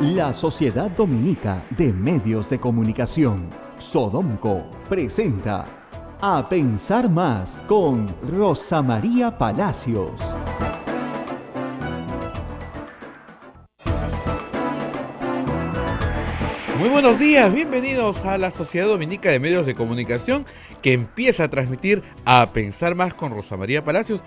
La Sociedad Dominica de Medios de Comunicación, Sodomco, presenta A Pensar Más con Rosa María Palacios. Muy buenos días, bienvenidos a la Sociedad Dominica de Medios de Comunicación que empieza a transmitir A Pensar Más con Rosa María Palacios.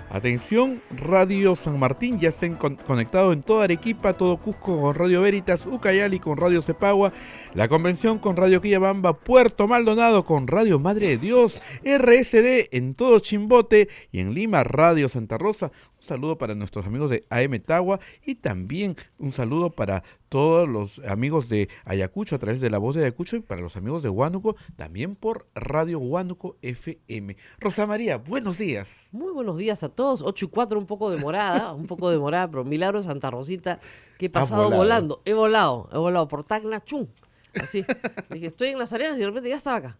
Atención, Radio San Martín, ya estén conectados en toda Arequipa, todo Cusco con Radio Veritas, Ucayali con Radio Cepagua, La Convención con Radio Quillabamba, Puerto Maldonado con Radio Madre de Dios, RSD en todo Chimbote y en Lima Radio Santa Rosa. Un saludo para nuestros amigos de AM Tagua y también un saludo para todos los amigos de Ayacucho a través de La Voz de Ayacucho y para los amigos de Huánuco también por Radio Huánuco FM. Rosa María, buenos días. Muy buenos días a todos, 8:04, un poco demorada, pero milagro de Santa Rosita, que he pasado volando. He volado por Tacna, chum, así. Dije, estoy en Las Arenas y de repente ya estaba acá.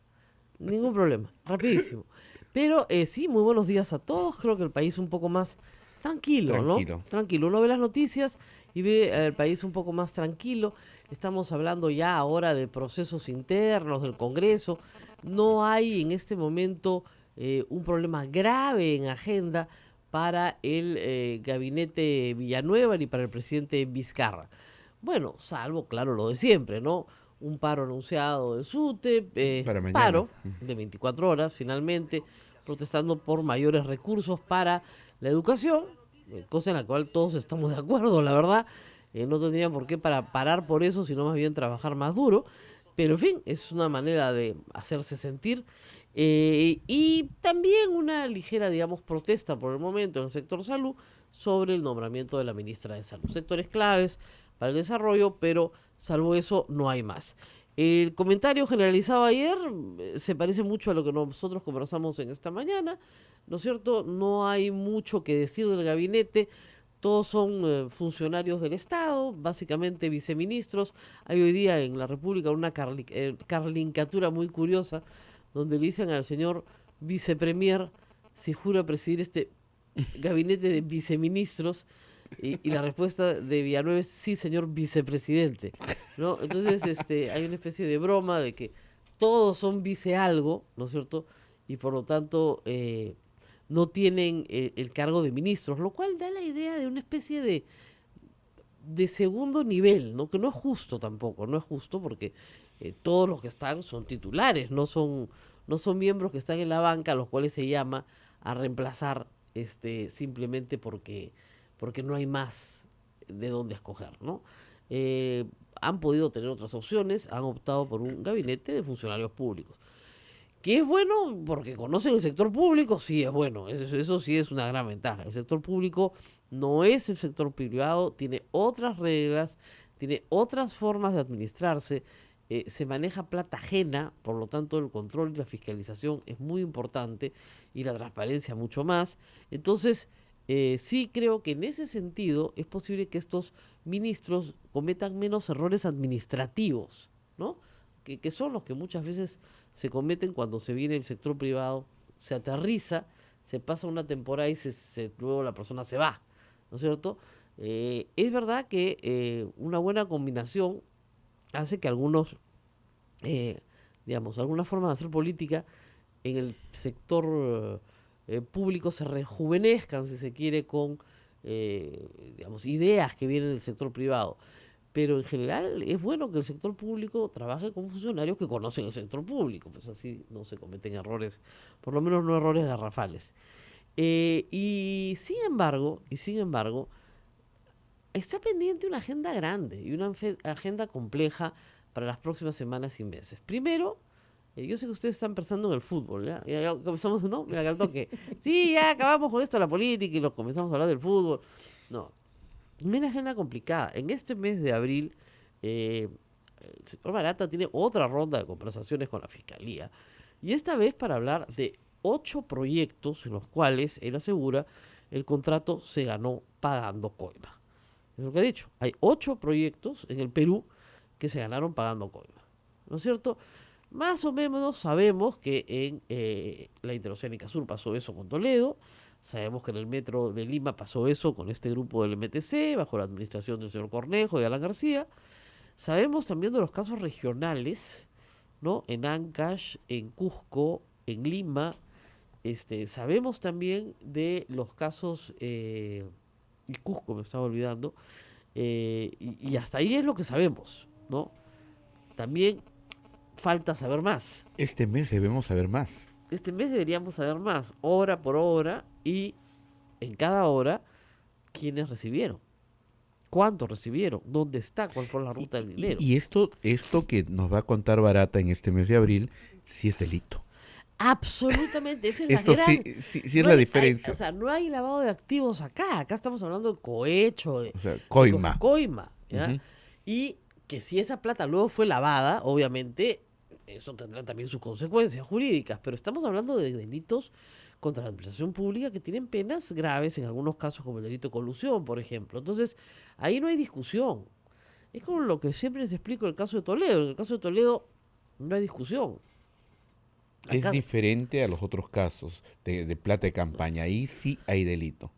Ningún problema, rapidísimo. Pero sí, muy buenos días a todos, creo que el país un poco más tranquilo, ¿no? Tranquilo, uno ve las noticias y ve el país un poco más tranquilo. Estamos hablando ya ahora de procesos internos del Congreso. No hay en este momento un problema grave en agenda para el gabinete Villanueva ni para el presidente Vizcarra. Bueno, salvo, claro, lo de siempre, ¿no? Un paro anunciado de SUTEP, paro de 24 horas finalmente, protestando por mayores recursos para la educación, cosa en la cual todos estamos de acuerdo, la verdad. No tendrían por qué parar por eso, sino más bien trabajar más duro. Pero en fin, es una manera de hacerse sentir. Y también una ligera, digamos, protesta por el momento en el sector salud sobre el nombramiento de la ministra de Salud. Sectores claves para el desarrollo, pero salvo eso no hay más. El comentario generalizado ayer se parece mucho a lo que nosotros conversamos en esta mañana, ¿no es cierto? No hay mucho que decir del gabinete. Todos son funcionarios del Estado, básicamente viceministros. Hay hoy día en la República una carlincatura muy curiosa donde le dicen al señor vicepremier si jura presidir este gabinete de viceministros y la respuesta de Villanueva es sí, señor vicepresidente, ¿no? Entonces hay una especie de broma de que todos son vice algo, ¿no es cierto? Y por lo tanto no tienen el cargo de ministros, lo cual da la idea de una especie de segundo nivel, ¿no? Que no es justo tampoco, no es justo porque todos los que están son titulares, no son miembros que están en la banca, a los cuales se llama a reemplazar simplemente porque no hay más de dónde escoger, ¿no? Han podido tener otras opciones, han optado por un gabinete de funcionarios públicos. ¿Que es bueno? Porque conocen el sector público, sí es bueno, eso sí es una gran ventaja. El sector público no es el sector privado, tiene otras reglas, tiene otras formas de administrarse, se maneja plata ajena, por lo tanto el control y la fiscalización es muy importante y la transparencia mucho más. Entonces, sí creo que en ese sentido es posible que estos ministros cometan menos errores administrativos, ¿no? Que son los que muchas veces se cometen cuando se viene el sector privado, se aterriza, se pasa una temporada y luego la persona se va, ¿no es cierto? Es verdad que una buena combinación hace que alguna forma de hacer política en el sector público se rejuvenezcan, si se quiere, con ideas que vienen del sector privado. Pero en general es bueno que el sector público trabaje con funcionarios que conocen el sector público, pues así no se cometen errores, por lo menos no errores garrafales. Y sin embargo, está pendiente una agenda grande y una agenda compleja para las próximas semanas y meses. Primero, yo sé que ustedes están pensando en el fútbol, ¿ya? Ya comenzamos, ¿no? Me encantó que, sí, ya acabamos con esto de la política y lo comenzamos a hablar del fútbol. No, una agenda complicada. En este mes de abril, el sector Barata tiene otra ronda de conversaciones con la Fiscalía. Y esta vez para hablar de 8 proyectos en los cuales, él asegura, el contrato se ganó pagando coima. Es lo que ha dicho. Hay 8 proyectos en el Perú que se ganaron pagando coima, ¿no es cierto? Más o menos sabemos que en la Interoceánica Sur pasó eso con Toledo, Sabemos que en el metro de Lima pasó eso con este grupo del MTC, bajo la administración del señor Cornejo y Alan García. Sabemos también de los casos regionales, ¿no? En Ancash, en Cusco, en Lima. Sabemos también de los casos, y Cusco me estaba olvidando, y hasta ahí es lo que sabemos, ¿no? También falta saber más. Este mes debemos saber más. Este mes deberíamos saber más, hora por hora, y en cada hora, quiénes recibieron, cuánto recibieron, dónde está, cuál fue la ruta del dinero. Y esto que nos va a contar Barata en este mes de abril, sí es delito. Absolutamente, esa es la Esto gran... sí es la diferencia. o sea, no hay lavado de activos acá. Acá estamos hablando de cohecho, O sea, coima. coima, ¿ya? Ujú. Y que si esa plata luego fue lavada, obviamente, eso tendrá también sus consecuencias jurídicas. Pero estamos hablando de delitos contra la administración pública que tienen penas graves, en algunos casos como el delito de colusión, por ejemplo. Entonces, ahí no hay discusión. Es como lo que siempre les explico en el caso de Toledo. En el caso de Toledo no hay discusión. Es Acá- diferente a los otros casos de plata de campaña. Ahí sí hay delito,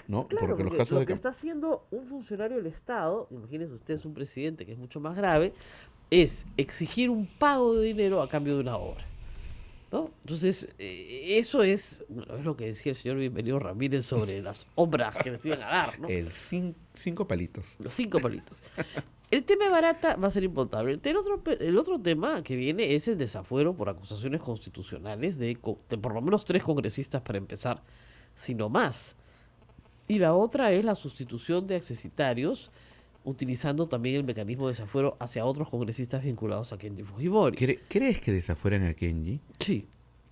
¿no? Claro, Porque los porque casos lo de que está haciendo un funcionario del Estado, imagínense ustedes un presidente que es mucho más grave, es exigir un pago de dinero a cambio de una obra, ¿no? Entonces, eso es lo que decía el señor Bienvenido Ramírez sobre las obras que les iban a dar, ¿no? el 5 palitos. Los 5 palitos. El tema de Barata va a ser imputable. El otro tema que viene es el desafuero por acusaciones constitucionales de por lo menos 3 congresistas para empezar, si no más. Y la otra es la sustitución de accesitarios, utilizando también el mecanismo de desafuero hacia otros congresistas vinculados a Kenji Fujimori. ¿Crees que desafueran a Kenji? Sí.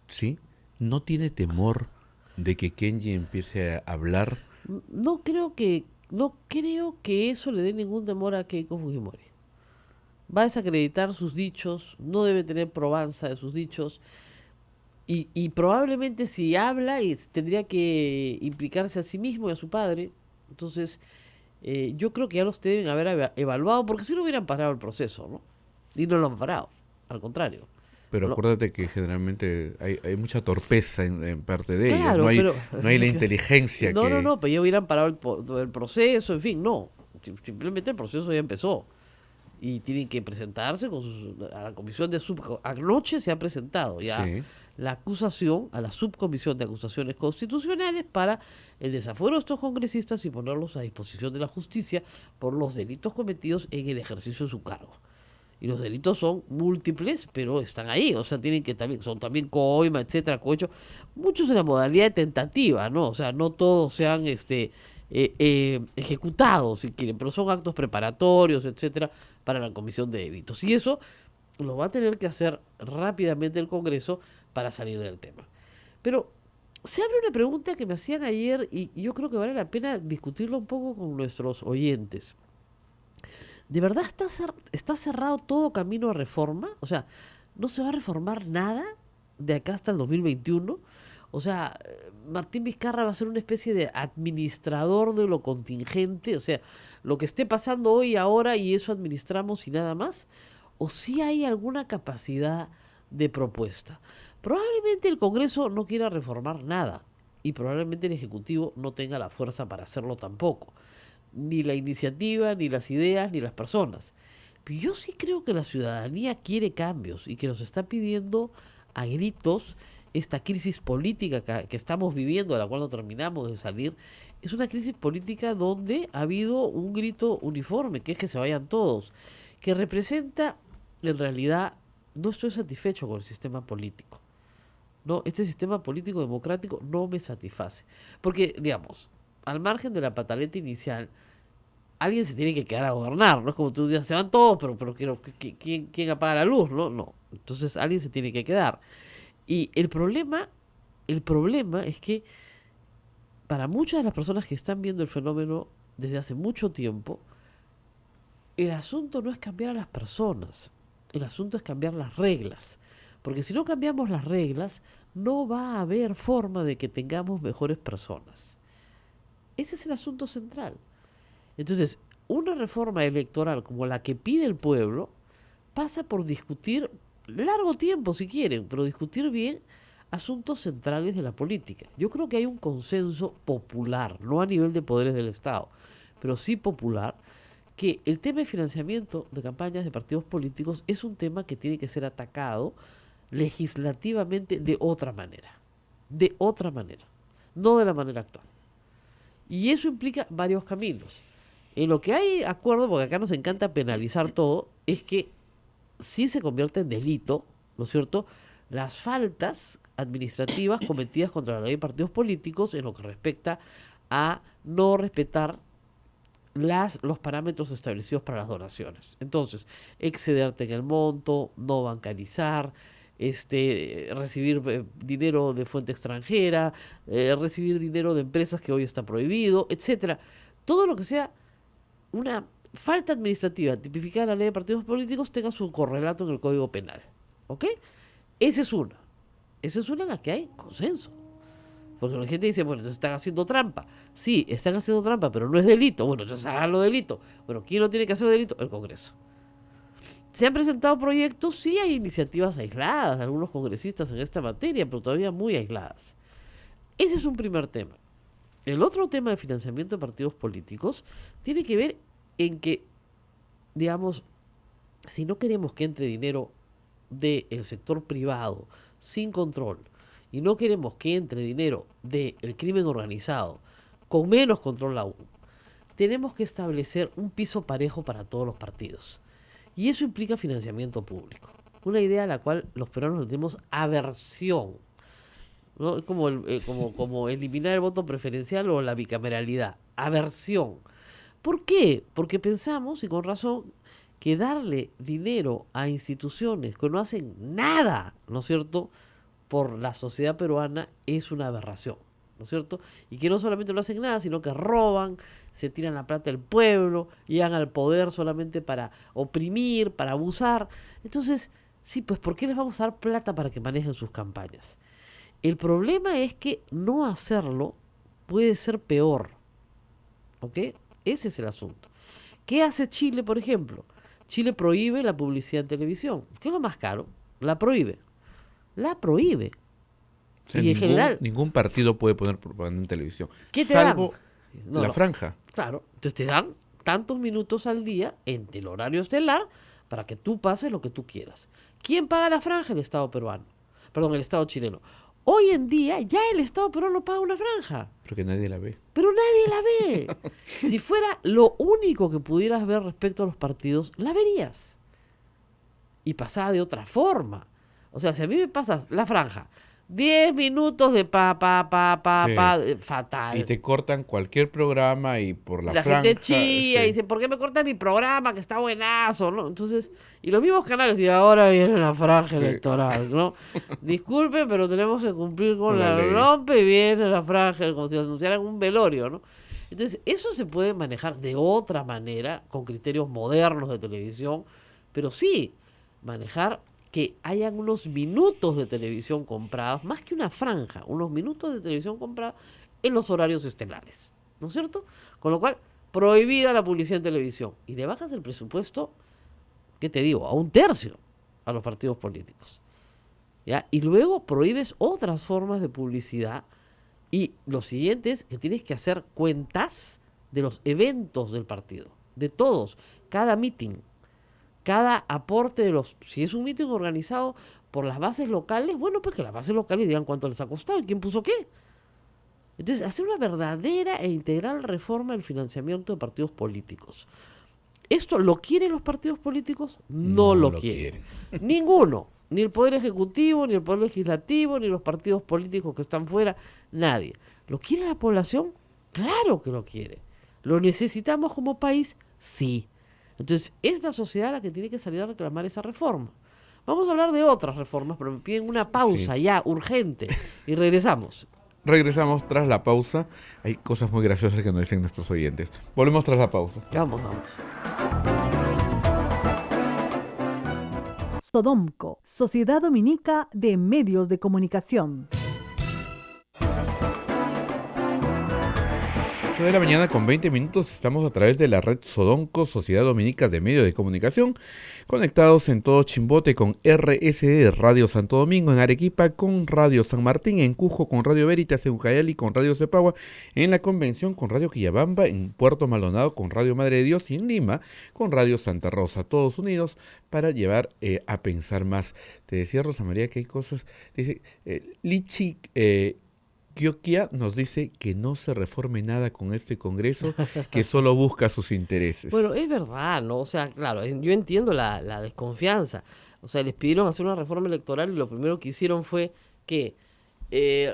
¿Sí? ¿No tiene temor de que Kenji empiece a hablar? No creo que eso le dé ningún temor a Keiko Fujimori. Va a desacreditar sus dichos, no debe tener probanza de sus dichos, y probablemente si habla tendría que implicarse a sí mismo y a su padre. Entonces, yo creo que ya los deben haber evaluado, porque si no hubieran parado el proceso, ¿no? Y no lo han parado, al contrario. Pero No. acuérdate que generalmente hay mucha torpeza en parte de ellos. Claro, No hay, pero- no hay la inteligencia No, que... no, pero ya hubieran parado el proceso, en fin, no. Simplemente el proceso ya empezó. Y tienen que presentarse a la comisión de anoche se ha presentado ya Sí. la acusación a la subcomisión de acusaciones constitucionales para el desafuero de estos congresistas y ponerlos a disposición de la justicia por los delitos cometidos en el ejercicio de su cargo. Y los delitos son múltiples, pero están ahí, o sea, son también coima, etcétera, cohecho, muchos en la modalidad de tentativa, ¿no? O sea, no todos sean ejecutados, si quieren, pero son actos preparatorios, etcétera, para la comisión de delitos. Y eso lo va a tener que hacer rápidamente el Congreso para salir del tema. Pero se abre una pregunta que me hacían ayer y yo creo que vale la pena discutirlo un poco con nuestros oyentes. ¿De verdad está cerrado todo camino a reforma? O sea, ¿no se va a reformar nada de acá hasta el 2021? O sea, Martín Vizcarra va a ser una especie de administrador de lo contingente, o sea, lo que esté pasando hoy, ahora, y eso administramos y nada más. ¿O sí hay alguna capacidad de propuesta? Probablemente el Congreso no quiera reformar nada y probablemente el Ejecutivo no tenga la fuerza para hacerlo tampoco. Ni la iniciativa, ni las ideas, ni las personas. Pero yo sí creo que la ciudadanía quiere cambios y que nos está pidiendo a gritos. Esta crisis política que estamos viviendo, de la cual no terminamos de salir, es una crisis política donde ha habido un grito uniforme, que es que se vayan todos, que representa, en realidad, no estoy satisfecho con el sistema político. No, este sistema político democrático no me satisface. Porque, digamos, al margen de la pataleta inicial, alguien se tiene que quedar a gobernar, no es como tú digas, se van todos, pero ¿quién apaga la luz? No. Entonces alguien se tiene que quedar. Y el problema es que para muchas de las personas que están viendo el fenómeno desde hace mucho tiempo, el asunto no es cambiar a las personas, el asunto es cambiar las reglas. Porque si no cambiamos las reglas, no va a haber forma de que tengamos mejores personas. Ese es el asunto central. Entonces, una reforma electoral como la que pide el pueblo pasa por discutir largo tiempo si quieren, pero discutir bien asuntos centrales de la política. Yo creo que hay un consenso popular, no a nivel de poderes del Estado, pero sí popular, que el tema de financiamiento de campañas de partidos políticos es un tema que tiene que ser atacado legislativamente de otra manera, no de la manera actual. Y eso implica varios caminos. En lo que hay acuerdo, porque acá nos encanta penalizar todo, es que sí se convierte en delito, ¿no es cierto?, las faltas administrativas cometidas contra la ley de partidos políticos en lo que respecta a no respetar los parámetros establecidos para las donaciones. Entonces, excederte en el monto, no bancarizar, recibir dinero de fuente extranjera, recibir dinero de empresas que hoy está prohibido, etcétera. Todo lo que sea una falta administrativa tipificada en la ley de partidos políticos tenga su correlato en el Código Penal. ¿Ok? Esa es una en la que hay consenso. Porque la gente dice, bueno, entonces están haciendo trampa. Sí, están haciendo trampa, pero no es delito. Bueno, entonces háganlo delito. Bueno, ¿quién no tiene que hacer delito? El Congreso. ¿Se han presentado proyectos? Sí, hay iniciativas aisladas de algunos congresistas en esta materia, pero todavía muy aisladas. Ese es un primer tema. El otro tema de financiamiento de partidos políticos tiene que ver en que, digamos, si no queremos que entre dinero del sector privado sin control y no queremos que entre dinero del crimen organizado con menos control aún, tenemos que establecer un piso parejo para todos los partidos. Y eso implica financiamiento público. Una idea a la cual los peruanos tenemos aversión, ¿no? Es como eliminar el voto preferencial o la bicameralidad. Aversión. ¿Por qué? Porque pensamos, y con razón, que darle dinero a instituciones que no hacen nada, ¿no es cierto?, por la sociedad peruana es una aberración, ¿no es cierto? Y que no solamente no hacen nada, sino que roban, se tiran la plata del pueblo, llegan al poder solamente para oprimir, para abusar. Entonces, sí, pues ¿por qué les vamos a dar plata para que manejen sus campañas? El problema es que no hacerlo puede ser peor, ¿ok? Ese es el asunto. ¿Qué hace Chile, por ejemplo? Chile prohíbe la publicidad en televisión. ¿Qué es lo más caro? La prohíbe. O sea, Y en general, ningún partido puede poner propaganda en televisión. ¿qué te salvo dan? la franja. Claro, entonces te dan tantos minutos al día en el horario estelar para que tú pases lo que tú quieras. ¿Quién paga la franja? El Estado peruano. Perdón, el Estado chileno. Hoy en día ya el Estado peruano paga una franja. Porque nadie la ve. Pero nadie la ve. Si fuera lo único que pudieras ver respecto a los partidos, la verías. Y pasada de otra forma. O sea, si a mí me pasas la franja, 10 minutos de Sí. fatal. Y te cortan cualquier programa y por la La franja. gente chilla sí. y dice, ¿por qué me corta mi programa que está buenazo? ¿No? Entonces, y los mismos canales, y ahora viene la franja Sí. electoral, ¿no? Disculpen, pero tenemos que cumplir con La la ley. rompe y viene la franja, como si anunciaran un velorio, ¿no? Entonces, eso se puede manejar de otra manera, con criterios modernos de televisión, pero sí, manejar que hayan unos minutos de televisión comprados, más que una franja, unos minutos de televisión comprados en los horarios estelares, ¿no es cierto? Con lo cual, prohibida la publicidad en televisión. Y le bajas el presupuesto, ¿qué te digo?, a 1/3 a los partidos políticos. ¿Ya? Y luego prohíbes otras formas de publicidad. Y lo siguiente es que tienes que hacer cuentas de los eventos del partido, de todos, cada meeting, cada aporte de los... Si es un meeting organizado por las bases locales, bueno, pues que las bases locales digan cuánto les ha costado y quién puso qué. Entonces, hacer una verdadera e integral reforma del financiamiento de partidos políticos. ¿Esto lo quieren los partidos políticos? No lo quieren. Ninguno. Ni el Poder Ejecutivo, ni el Poder Legislativo, ni los partidos políticos que están fuera. Nadie. ¿Lo quiere la población? Claro que lo quiere. ¿Lo necesitamos como país? Sí. Entonces, es la sociedad la que tiene que salir a reclamar esa reforma. Vamos a hablar de otras reformas, pero me piden una pausa ya, urgente. Y regresamos. Regresamos tras la pausa. Hay cosas muy graciosas que nos dicen nuestros oyentes. Volvemos tras la pausa. Vamos. Sodomco, Sociedad Dominica de Medios de Comunicación. 8 de la mañana con 20 minutos estamos a través de la red Sodonco, Sociedad Dominica de Medios de Comunicación, conectados en todo Chimbote con RSD, Radio Santo Domingo, en Arequipa con Radio San Martín, en Cusco con Radio Veritas, en Ucayali con Radio Cepagua, en la Convención con Radio Quillabamba, en Puerto Maldonado con Radio Madre de Dios y en Lima con Radio Santa Rosa, todos unidos para llevar a pensar más. Te decía Rosa María que hay cosas, dice Lichi Gioquia nos dice que no se reforme nada con este Congreso, que solo busca sus intereses. Bueno, es verdad, ¿no? O sea, claro, yo entiendo la desconfianza. O sea, les pidieron hacer una reforma electoral y lo primero que hicieron fue que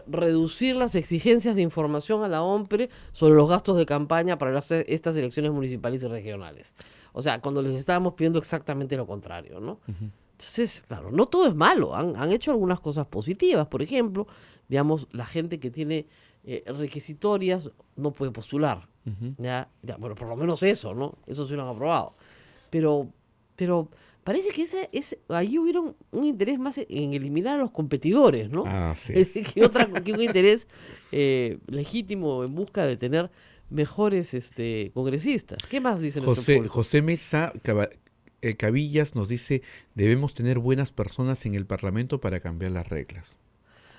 reducir las exigencias de información a la OMPRE sobre los gastos de campaña para estas elecciones municipales y regionales. O sea, cuando les estábamos pidiendo exactamente lo contrario, ¿no? Ujú. Entonces, claro, no todo es malo. Han hecho algunas cosas positivas. Por ejemplo, digamos, la gente que tiene requisitorias no puede postular. Ujú. Ya, bueno, por lo menos eso, ¿no? Eso sí lo han aprobado. Pero parece que ahí hubieron un interés más en eliminar a los competidores, ¿no? Así es. que un interés legítimo en busca de tener mejores congresistas. ¿Qué más dice nuestro público? José Mesa Cabillas nos dice, debemos tener buenas personas en el Parlamento para cambiar las reglas.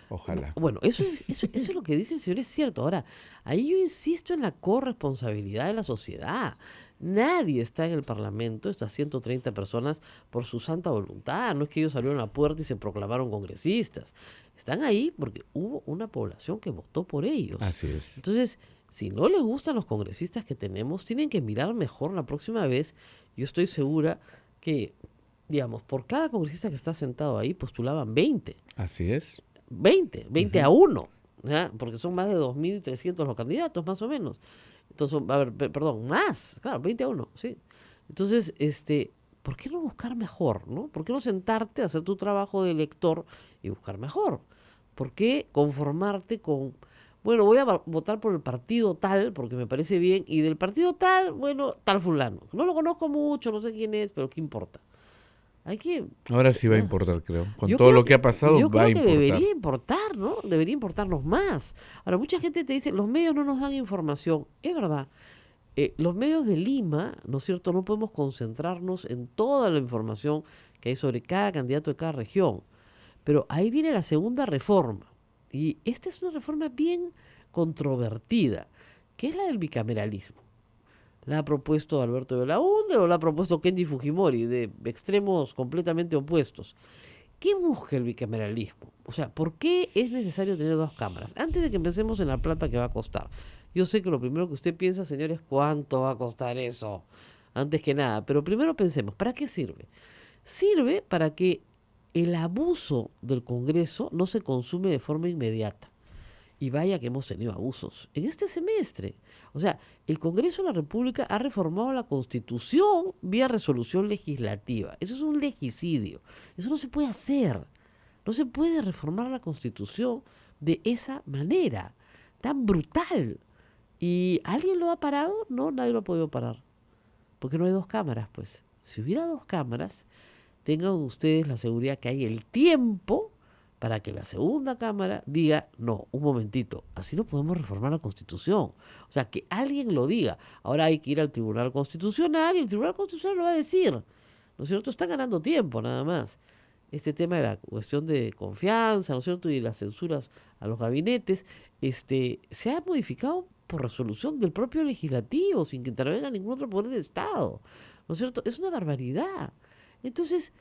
Ojalá. Bueno, eso es lo que dice el señor, es cierto. Ahora, ahí yo insisto en la corresponsabilidad de la sociedad. Nadie está en el Parlamento, estas 130 personas, por su santa voluntad. No es que ellos salieron a la puerta y se proclamaron congresistas. Están ahí porque hubo una población que votó por ellos. Así es. Entonces, si no les gustan los congresistas que tenemos, tienen que mirar mejor la próxima vez. Yo estoy segura que, digamos, por cada congresista que está sentado ahí, postulaban 20. Así es. 20 a 1, ¿ya? Porque son más de 2.300 los candidatos, más o menos. Entonces, a ver, perdón, más, claro, 20 a 1, sí. Entonces, ¿por qué no buscar mejor, no? ¿Por qué no sentarte a hacer tu trabajo de elector y buscar mejor? ¿Por qué conformarte con, bueno, voy a votar por el partido tal, porque me parece bien, y del partido tal, bueno, tal fulano? No lo conozco mucho, no sé quién es, pero ¿qué importa? Hay que... Ahora sí va a importar, creo. Con Yo todo creo lo que ha pasado yo va a creo que importar. debería importar, ¿no? Debería importarnos más. Ahora, mucha gente te dice, los medios no nos dan información. Es verdad. Los medios de Lima, ¿no es cierto? No podemos concentrarnos en toda la información que hay sobre cada candidato de cada región. Pero ahí viene la segunda reforma. Y esta es una reforma bien controvertida, que es la del bicameralismo. ¿La ha propuesto Alberto Belaúnde o la ha propuesto Kenji Fujimori, de extremos completamente opuestos? ¿Qué busca el bicameralismo? O sea, ¿por qué es necesario tener dos cámaras? Antes de que empecemos en la plata que va a costar. Yo sé que lo primero que usted piensa, señores, ¿cuánto va a costar eso? Antes que nada. Pero primero pensemos, ¿para qué sirve? Sirve para que el abuso del Congreso no se consume de forma inmediata. Y vaya que hemos tenido abusos en este semestre. O sea, el Congreso de la República ha reformado la Constitución vía resolución legislativa. Eso es un legicidio. Eso no se puede hacer. No se puede reformar la Constitución de esa manera, tan brutal. ¿Y alguien lo ha parado? No, nadie lo ha podido parar. Porque no hay dos cámaras, pues. Si hubiera dos cámaras, tengan ustedes la seguridad que hay el tiempo para que la segunda cámara diga, no, un momentito, así no podemos reformar la Constitución. O sea, que alguien lo diga. Ahora hay que ir al Tribunal Constitucional y el Tribunal Constitucional lo va a decir. ¿No es cierto? Están ganando tiempo nada más. Este tema de la cuestión de confianza, ¿no es cierto? Y las censuras a los gabinetes, se ha modificado por resolución del propio legislativo, sin que intervenga ningún otro poder del Estado. ¿No es cierto? Es una barbaridad. Entonces,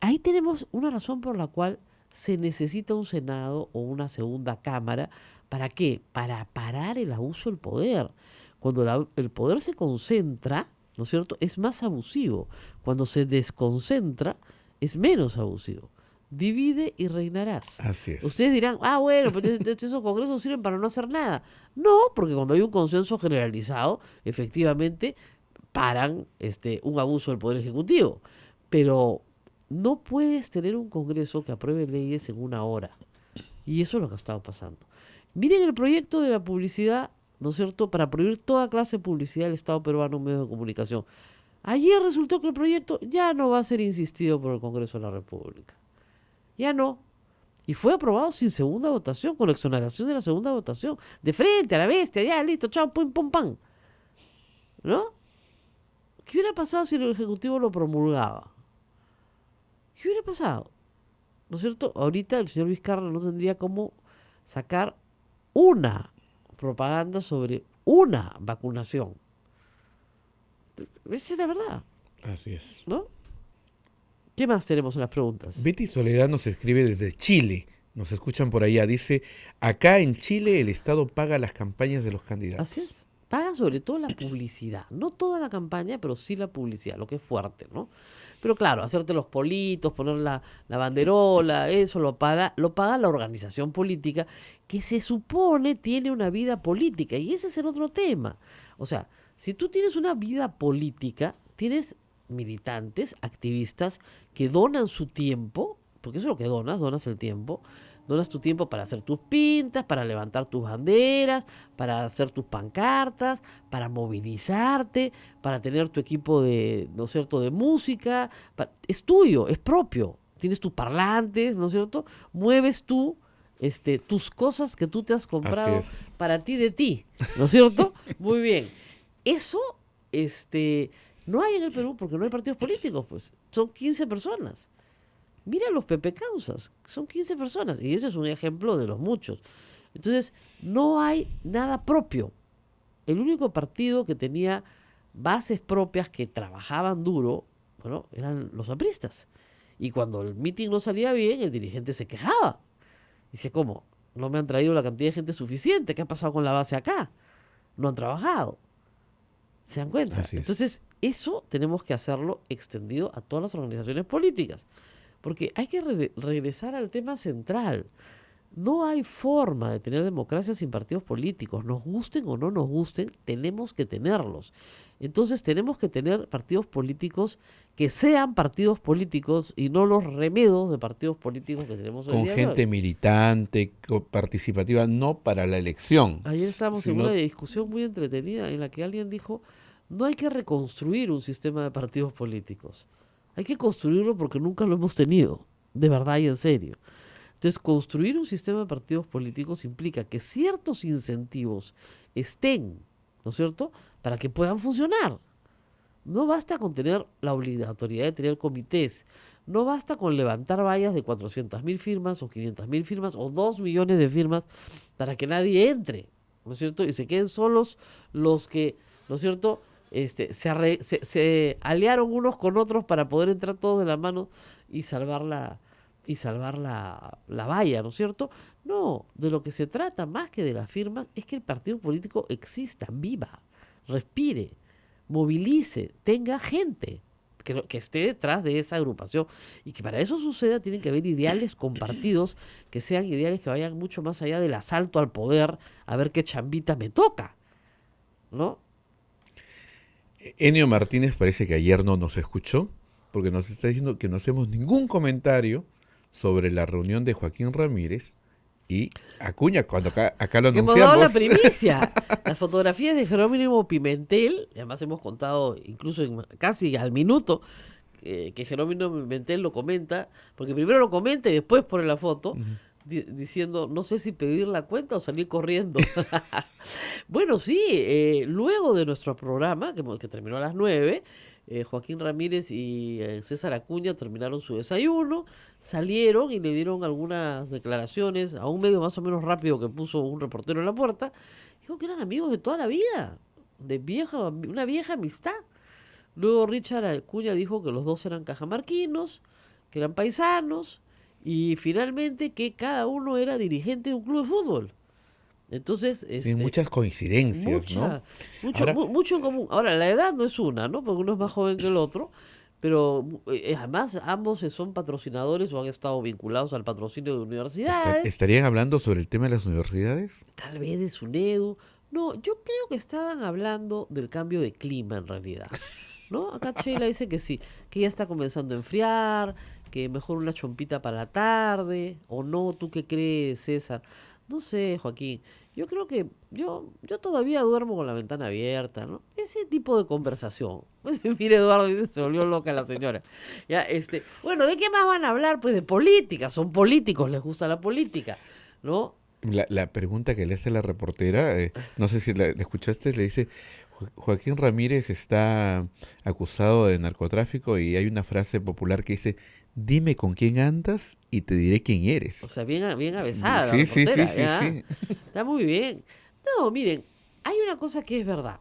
ahí tenemos una razón por la cual se necesita un Senado o una segunda Cámara. ¿Para qué? Para parar el abuso del poder. Cuando el poder se concentra, ¿no es cierto?, es más abusivo. Cuando se desconcentra, es menos abusivo. Divide y reinarás. Así es. Ustedes dirán, bueno, pero esos congresos sirven para no hacer nada. No, porque cuando hay un consenso generalizado, efectivamente paran un abuso del Poder Ejecutivo. Pero no puedes tener un Congreso que apruebe leyes en una hora. Y eso es lo que ha estado pasando. Miren el proyecto de la publicidad, ¿no es cierto?, para prohibir toda clase de publicidad del Estado peruano en medios de comunicación. Ayer resultó que el proyecto ya no va a ser insistido por el Congreso de la República. Ya no. Y fue aprobado sin segunda votación, con la exoneración de la segunda votación. De frente, a la bestia, ya, listo, chao, pum, pum, pam. ¿No? ¿Qué hubiera pasado si el Ejecutivo lo promulgaba? ¿Qué hubiera pasado? ¿No es cierto? Ahorita el señor Vizcarra no tendría cómo sacar una propaganda sobre una vacunación. Esa es la verdad, Así es. ¿no? ¿Qué más tenemos en las preguntas? Betty Soledad nos escribe desde Chile. Nos escuchan por allá. Dice, acá en Chile el Estado paga las campañas de los candidatos. Así es. Paga sobre todo la publicidad. No toda la campaña, pero sí la publicidad, lo que es fuerte, ¿no? Pero claro, hacerte los politos, poner la banderola, eso lo paga la organización política que se supone tiene una vida política. Y ese es el otro tema. O sea, si tú tienes una vida política, tienes militantes, activistas que donan su tiempo, porque eso es lo que donas el tiempo. Donas tu tiempo para hacer tus pintas, para levantar tus banderas, para hacer tus pancartas, para movilizarte, para tener tu equipo de, ¿no es cierto?, de música. Es tuyo, es propio. Tienes tus parlantes, ¿no es cierto? Mueves tú tus cosas que tú te has comprado para ti de ti, ¿no es cierto? Muy bien. Eso no hay en el Perú porque no hay partidos políticos, pues. Son 15 personas. Mira los Pepe Causas, son 15 personas, y ese es un ejemplo de los muchos. Entonces, no hay nada propio. El único partido que tenía bases propias que trabajaban duro, bueno, eran los apristas. Y cuando el mitin no salía bien, el dirigente se quejaba. Dice, ¿cómo? No me han traído la cantidad de gente suficiente. ¿Qué ha pasado con la base acá? No han trabajado. ¿Se dan cuenta? Así es. Entonces, eso tenemos que hacerlo extendido a todas las organizaciones políticas. Porque hay que regresar al tema central. No hay forma de tener democracia sin partidos políticos. Nos gusten o no nos gusten, tenemos que tenerlos. Entonces tenemos que tener partidos políticos que sean partidos políticos y no los remedos de partidos políticos que tenemos hoy Con día. gente militante, participativa, no para la elección. Ayer estábamos en una discusión muy entretenida en la que alguien dijo, no hay que reconstruir un sistema de partidos políticos. Hay que construirlo porque nunca lo hemos tenido, de verdad y en serio. Entonces, construir un sistema de partidos políticos implica que ciertos incentivos estén, ¿no es cierto?, para que puedan funcionar. No basta con tener la obligatoriedad de tener comités, no basta con levantar vallas de 400.000 firmas o 500.000 firmas o 2 millones de firmas para que nadie entre, ¿no es cierto?, y se queden solos los que, ¿no es cierto?, se aliaron unos con otros para poder entrar todos de la mano y salvar la valla, ¿no es cierto? No, de lo que se trata más que de las firmas es que el partido político exista, viva, respire, movilice, tenga gente que esté detrás de esa agrupación, y que para eso suceda tienen que haber ideales compartidos, que sean ideales que vayan mucho más allá del asalto al poder, a ver qué chambita me toca, ¿no? Enio Martínez parece que ayer no nos escuchó, porque nos está diciendo que no hacemos ningún comentario sobre la reunión de Joaquín Ramírez y Acuña, cuando acá lo que hemos dado la anunciamos. primicia. Las fotografías de Jerónimo Pimentel, además hemos contado incluso casi al minuto que Jerónimo Pimentel lo comenta, porque primero lo comenta y después pone la foto, diciendo, no sé si pedir la cuenta o salir corriendo. Bueno, sí, luego de nuestro programa, que terminó a las 9, Joaquín Ramírez y César Acuña terminaron su desayuno, salieron y le dieron algunas declaraciones a un medio más o menos rápido que puso un reportero en la puerta. Dijo que eran amigos de toda la vida, una vieja amistad. Luego Richard Acuña dijo que los dos eran cajamarquinos, que eran paisanos, y finalmente que cada uno era dirigente de un club de fútbol. Entonces, Tienen muchas coincidencias, ¿no? Mucho en común. Ahora, la edad no es una, ¿no? Porque uno es más joven que el otro, pero además ambos son patrocinadores o han estado vinculados al patrocinio de universidades. ¿Estarían hablando sobre el tema de las universidades? Tal vez de SUNEDU. No, yo creo que estaban hablando del cambio de clima en realidad, ¿no? Acá Sheila dice que sí, que ya está comenzando a enfriar, que mejor una chompita para la tarde, o no, ¿tú qué crees, César? No sé, Joaquín. Yo creo que yo todavía duermo con la ventana abierta, ¿no? Ese tipo de conversación. Mire, Eduardo, se volvió loca la señora. Ya, bueno, ¿de qué más van a hablar? Pues de política. Son políticos, les gusta la política, ¿no? La pregunta que le hace la reportera, no sé si la escuchaste, le dice, Joaquín Ramírez está acusado de narcotráfico y hay una frase popular que dice, dime con quién andas y te diré quién eres. O sea, bien avesada la Sí, sí, sí, reportera, sí, ¿ya? sí. Está muy bien. No, miren, hay una cosa que es verdad.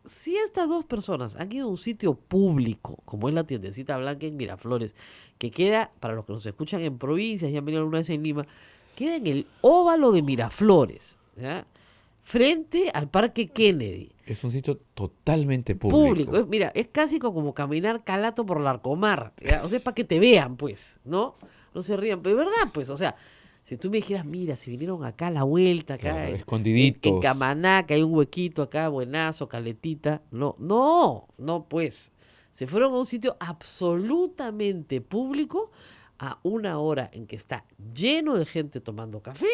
Si estas dos personas han ido a un sitio público, como es la tiendecita blanca en Miraflores, que queda, para los que nos escuchan en provincias y han venido alguna vez en Lima, queda en el óvalo de Miraflores, ¿ya? Frente al Parque Kennedy. Es un sitio totalmente público. Mira, es casi como caminar calato por Larcomar, ¿ya? O sea, es para que te vean, pues, ¿no? No se rían, pero es verdad, pues, o sea, si tú me dijeras, mira, si vinieron acá a la vuelta, acá Claro, en escondiditos. Camaná, que hay un huequito acá, buenazo, caletita, no, no, pues, se fueron a un sitio absolutamente público a una hora en que está lleno de gente tomando café,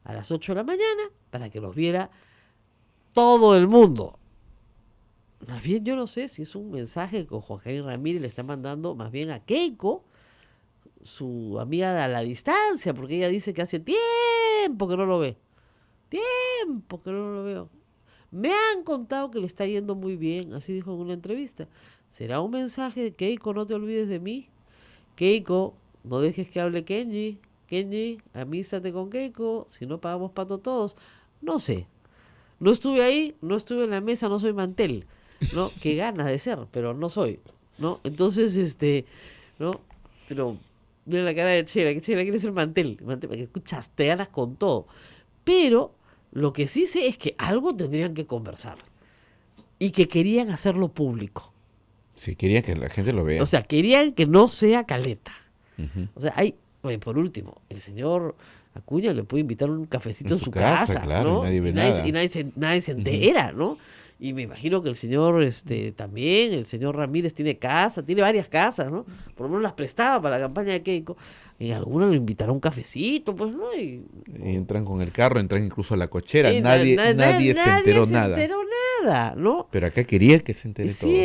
a las 8 de la mañana, para que los viera todo el mundo. Más bien yo no sé si es un mensaje que Joaquín Ramírez le está mandando más bien a Keiko, su amiga a la distancia, porque ella dice que hace tiempo que no lo ve. Tiempo que no lo veo. Me han contado que le está yendo muy bien, así dijo en una entrevista. ¿Será un mensaje de Keiko, no te olvides de mí? Keiko, no dejes que hable Kenji. Kenji, amístate con Keiko, si no pagamos pato todos. No sé. No estuve ahí, no estuve en la mesa, no soy mantel, ¿no? Qué ganas de ser, pero no soy, ¿no? Entonces, ¿no? Pero mira la cara de Chela, que Chela quiere ser mantel, que escuchas, te ganas con todo. Pero lo que sí sé es que algo tendrían que conversar y que querían hacerlo público. Sí, quería que la gente lo vea. O sea, querían que no sea caleta. Ujú. O sea, oye, por último, el señor Acuña le puede invitar un cafecito En en su su casa, casa, claro, ¿no? y nadie ve y nada. nadie se entera, ¿no? Y me imagino que el señor también, el señor Ramírez tiene casa, tiene varias casas, ¿no? Por lo menos las prestaba para la campaña de Keiko. En alguna lo invitará a un cafecito, pues, ¿no? Y entran con el carro, entran incluso a la cochera. Y Nadie se enteró se nada. enteró nada, ¿no? Pero acá quería que se entere Y todo. sí,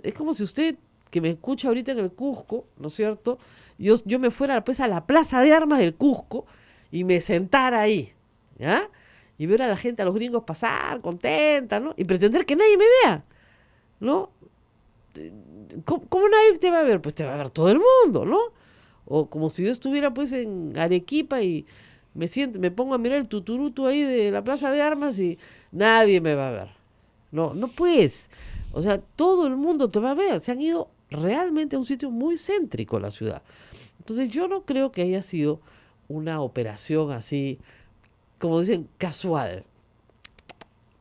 es como si usted, que me escucha ahorita en el Cusco, ¿no es cierto? Yo me fuera pues a la Plaza de Armas del Cusco y me sentara ahí, ¿ya? Y ver a la gente, a los gringos pasar contenta, ¿no? Y pretender que nadie me vea, ¿no? ¿Cómo nadie te va a ver? Pues te va a ver todo el mundo, ¿no? O como si yo estuviera pues en Arequipa y me pongo a mirar el tuturutu ahí de la Plaza de Armas y nadie me va a ver. No pues. O sea, todo el mundo te va a ver. Se han ido realmente a un sitio muy céntrico en la ciudad. Entonces yo no creo que haya sido una operación así, como dicen, casual.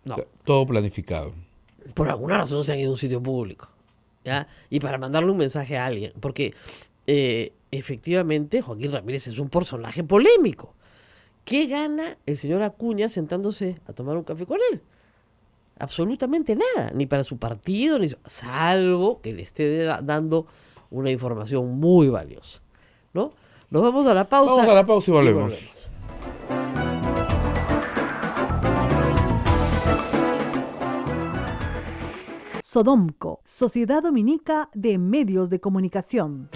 No. Todo planificado. Por alguna razón se han ido a un sitio público, ¿ya? Y para mandarle un mensaje a alguien. Porque efectivamente Joaquín Ramírez es un personaje polémico. ¿Qué gana el señor Acuña sentándose a tomar un café con él? Absolutamente nada, ni para su partido, salvo que le esté dando una información muy valiosa, ¿no? Nos vamos a la pausa. Vamos a la pausa y volvemos. Sodomco, Sociedad Dominica de Medios de Comunicación.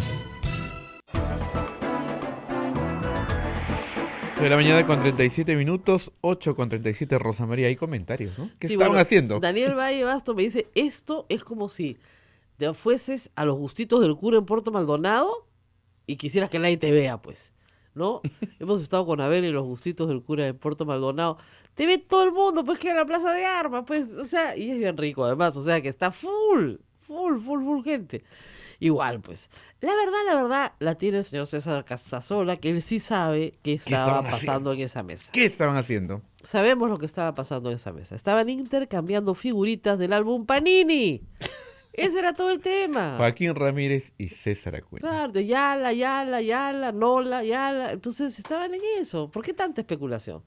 De la mañana con 37 minutos, 8 con 37, Rosa María, hay comentarios, ¿no? ¿Qué Sí, estaban bueno, haciendo? Daniel Valle Basto me dice, esto es como si te fueses a los gustitos del cura en Puerto Maldonado y quisieras que nadie te vea, pues, ¿no? Hemos estado con Abel en los gustitos del cura en Puerto Maldonado. Te ve todo el mundo, pues, que en la Plaza de Armas, pues, o sea, y es bien rico además, o sea, que está full gente. Igual, pues. La verdad, la tiene el señor César Casasola, que él sí sabe qué estaba estaban pasando haciendo? en esa mesa. ¿Qué estaban haciendo? Sabemos lo que estaba pasando en esa mesa. Estaban intercambiando figuritas del álbum Panini. Ese era todo el tema. Joaquín Ramírez y César Acuña. Claro, de Yala, Nola, Yala. Entonces estaban en eso. ¿Por qué tanta especulación?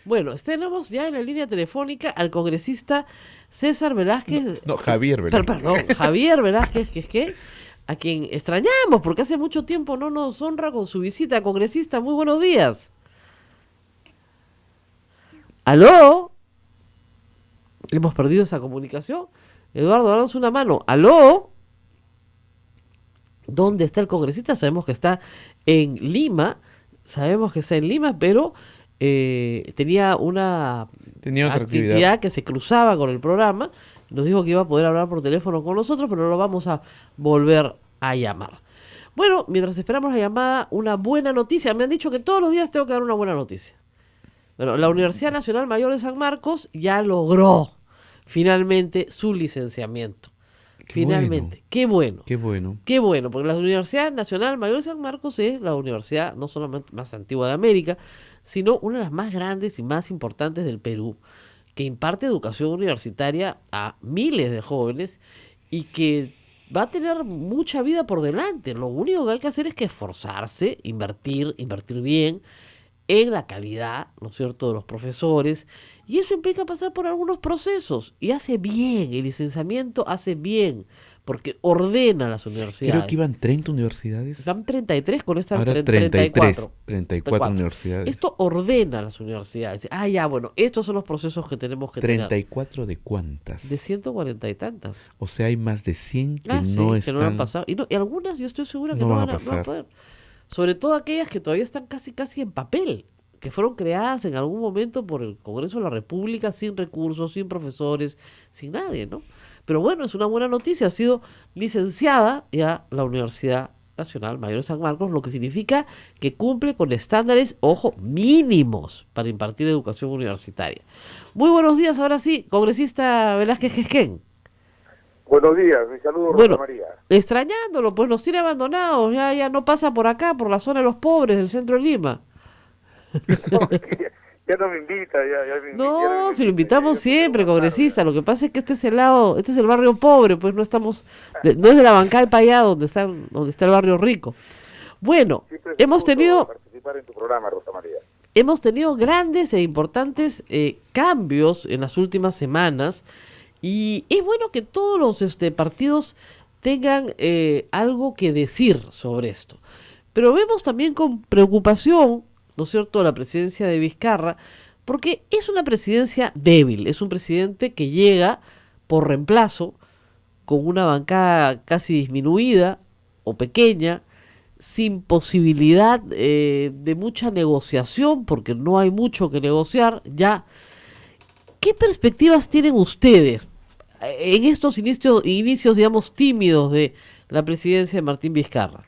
Bueno, tenemos ya en la línea telefónica al congresista César Velázquez. No, Javier Velázquez. Perdón, Javier Velázquez, a quien extrañamos porque hace mucho tiempo no nos honra con su visita, congresista. Muy buenos días. ¿Aló? Hemos perdido esa comunicación. Eduardo, danos una mano. ¿Aló? ¿Dónde está el congresista? Sabemos que está en Lima. Pero tenía una Tenía otra actividad que se cruzaba con el programa. Nos dijo que iba a poder hablar por teléfono con nosotros, pero lo vamos a volver a llamar. Bueno, mientras esperamos la llamada, una buena noticia. Me han dicho que todos los días tengo que dar una buena noticia. Bueno, la Universidad Nacional Mayor de San Marcos ya logró finalmente su licenciamiento. Finalmente. Qué bueno. Qué bueno. Qué bueno, porque la Universidad Nacional Mayor de San Marcos es la universidad no solamente más antigua de América, sino una de las más grandes y más importantes del Perú, que imparte educación universitaria a miles de jóvenes y que va a tener mucha vida por delante. Lo único que hay que hacer es que esforzarse, invertir bien en la calidad, ¿no es cierto?, de los profesores, y eso implica pasar por algunos procesos, y hace bien, el licenciamiento hace bien, porque ordena las universidades. Creo que iban 30 universidades. Están 33 con esta Ahora 34 universidades. Esto ordena las universidades. Ya, bueno, estos son los procesos que tenemos que tener. ¿34 de cuántas? De 140 y tantas. O sea, hay más de 100 que Sí, no que están. no han pasado. Y algunas yo estoy segura que No no van van a a pasar. poder. Sobre todo aquellas que todavía están casi en papel, que fueron creadas en algún momento por el Congreso de la República sin recursos, sin profesores, sin nadie, ¿no? Pero bueno, es una buena noticia, ha sido licenciada ya la Universidad Nacional Mayor de San Marcos, lo que significa que cumple con estándares, ojo, mínimos para impartir educación universitaria. Muy buenos días, ahora sí, congresista Velázquez Quesquén. Buenos días, mi saludo, Bueno, Rosa María. extrañándolo, pues nos tiene abandonados, ya no pasa por acá, por la zona de los pobres del centro de Lima. Ya no me invita, ya me invita. No, si lo invitamos siempre, congresista. Lo que pasa es que este es el barrio pobre, pues no es de la bancada de Payá donde está el barrio rico. Bueno, Siempre es un hemos gusto tenido participar en tu programa, Rosa María. grandes e importantes cambios en las últimas semanas y es bueno que todos los partidos tengan algo que decir sobre esto. Pero vemos también con preocupación, ¿no es cierto?, la presidencia de Vizcarra, porque es una presidencia débil, es un presidente que llega por reemplazo, con una bancada casi disminuida o pequeña, sin posibilidad de mucha negociación, porque no hay mucho que negociar ya. ¿Qué perspectivas tienen ustedes en estos inicios, digamos, tímidos de la presidencia de Martín Vizcarra?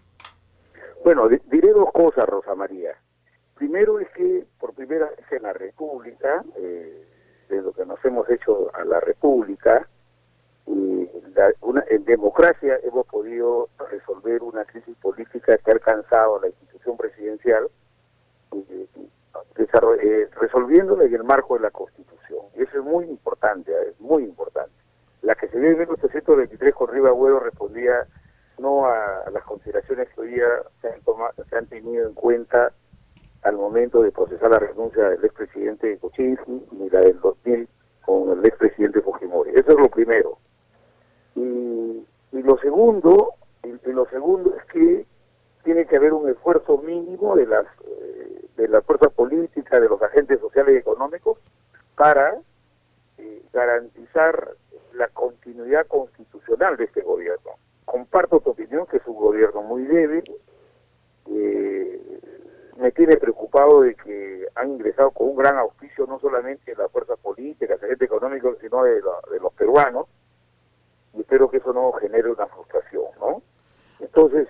Bueno, diré dos cosas, Rosa María. Primero es que por primera vez en la República, de lo que nos hemos hecho a la República, en democracia hemos podido resolver una crisis política que ha alcanzado la institución presidencial, resolviéndola en el marco de la Constitución. Y eso es muy importante, es muy importante. La que se dio en 1823 con Riva Agüero respondía no a las consideraciones que hoy día se han tenido en cuenta al momento de procesar la renuncia del expresidente Kuczynski ni la del 2000 con el expresidente Fujimori. Eso es lo primero. Y lo segundo es que tiene que haber un esfuerzo mínimo de la fuerza política, de los agentes sociales y económicos para garantizar la continuidad constitucional de este gobierno. Comparto tu opinión que es un gobierno muy débil. Me tiene preocupado de que han ingresado con un gran auspicio no solamente de las fuerzas políticas, agentes económicos, sino de los peruanos, y espero que eso no genere una frustración, ¿no? Entonces,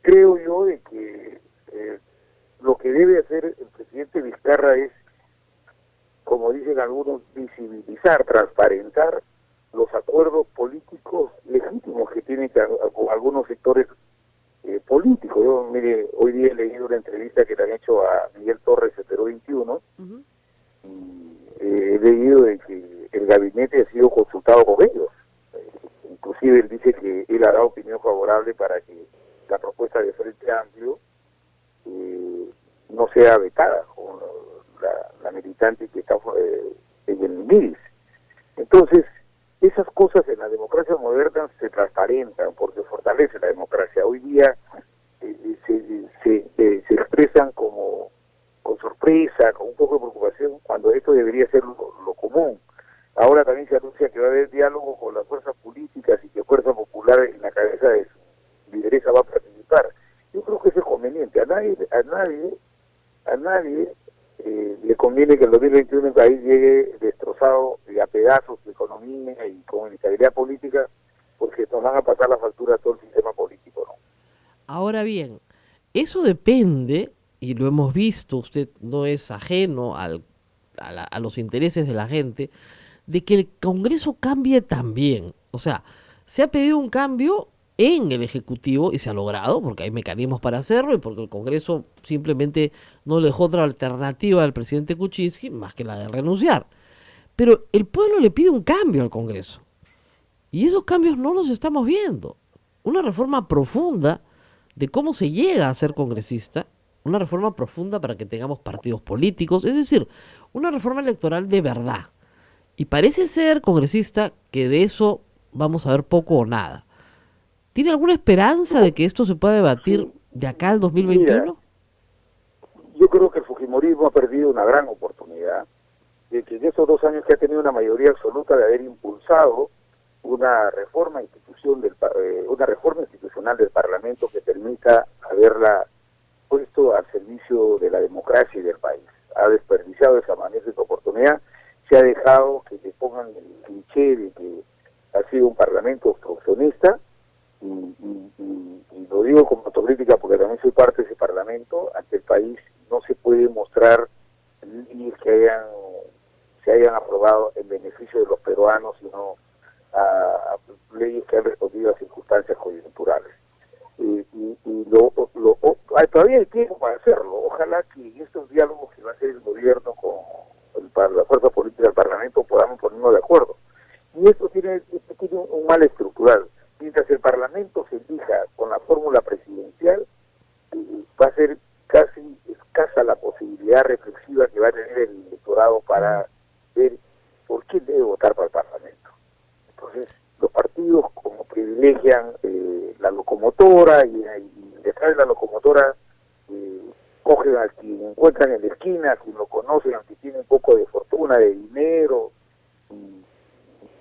creo yo de que lo que debe hacer el presidente Vizcarra es, como dicen algunos, visibilizar, transparentar los acuerdos políticos legítimos que tienen con algunos sectores políticos. Yo, mire, hoy día he leído una entrevista que le han hecho a Miguel Torres en Perú 21, y he leído de que el gabinete ha sido consultado con ellos. Inclusive él dice que él ha dado opinión favorable para que la propuesta de Frente Amplio no sea vetada con la militante que está en el MIRIS. Entonces, esas cosas en la democracia moderna se transparentan porque fortalece la democracia. Hoy día se expresan como con sorpresa, con un poco de preocupación, cuando esto debería ser lo común. Ahora también se anuncia que va a haber diálogo con las fuerzas políticas y que Fuerza Popular en la cabeza de su lideresa va a participar. Yo creo que eso es conveniente. A nadie le conviene que el 2021 el país llegue destrozado y a pedazos de economía y con inestabilidad política, porque nos van a pasar la factura a todo el sistema político, ¿no? Ahora bien, eso depende, y lo hemos visto, usted no es ajeno a los intereses de la gente, de que el Congreso cambie también. O sea, se ha pedido un cambio en el Ejecutivo y se ha logrado, porque hay mecanismos para hacerlo y porque el Congreso simplemente no le dejó otra alternativa al presidente Kuczynski más que la de renunciar. Pero el pueblo le pide un cambio al Congreso. Y esos cambios no los estamos viendo. Una reforma profunda de cómo se llega a ser congresista, una reforma profunda para que tengamos partidos políticos, es decir, una reforma electoral de verdad. Y parece ser, congresista, que de eso vamos a ver poco o nada. ¿Tiene alguna esperanza de que esto se pueda debatir de acá al 2021? Mira, yo creo que el fujimorismo ha perdido una gran oportunidad de que en estos 2 años que ha tenido una mayoría absoluta de haber impulsado una reforma institucional del Parlamento que permita haberla puesto al servicio de la democracia y del país. Ha desperdiciado esa magnífica oportunidad, se ha dejado que le pongan el cliché de que ha sido un Parlamento obstruccionista, y lo digo como autocrítica porque también soy parte de ese Parlamento. Ante el país no se puede mostrar leyes que se hayan aprobado en beneficio de los peruanos, sino a leyes que han respondido a circunstancias coyunturales. Todavía hay tiempo para hacerlo. Ojalá que en estos diálogos que va a hacer el gobierno con la fuerza política del Parlamento podamos ponernos de acuerdo. Y esto tiene un mal estructural. Mientras el Parlamento se elija con la fórmula presidencial, va a ser casi escasa la posibilidad reflexiva que va a tener el electorado para ver por quién debe votar para el Parlamento. Entonces, los partidos como privilegian la locomotora y detrás de la locomotora cogen a quien encuentran en la esquina, a quien lo conocen, a quien tiene un poco de fortuna, de dinero,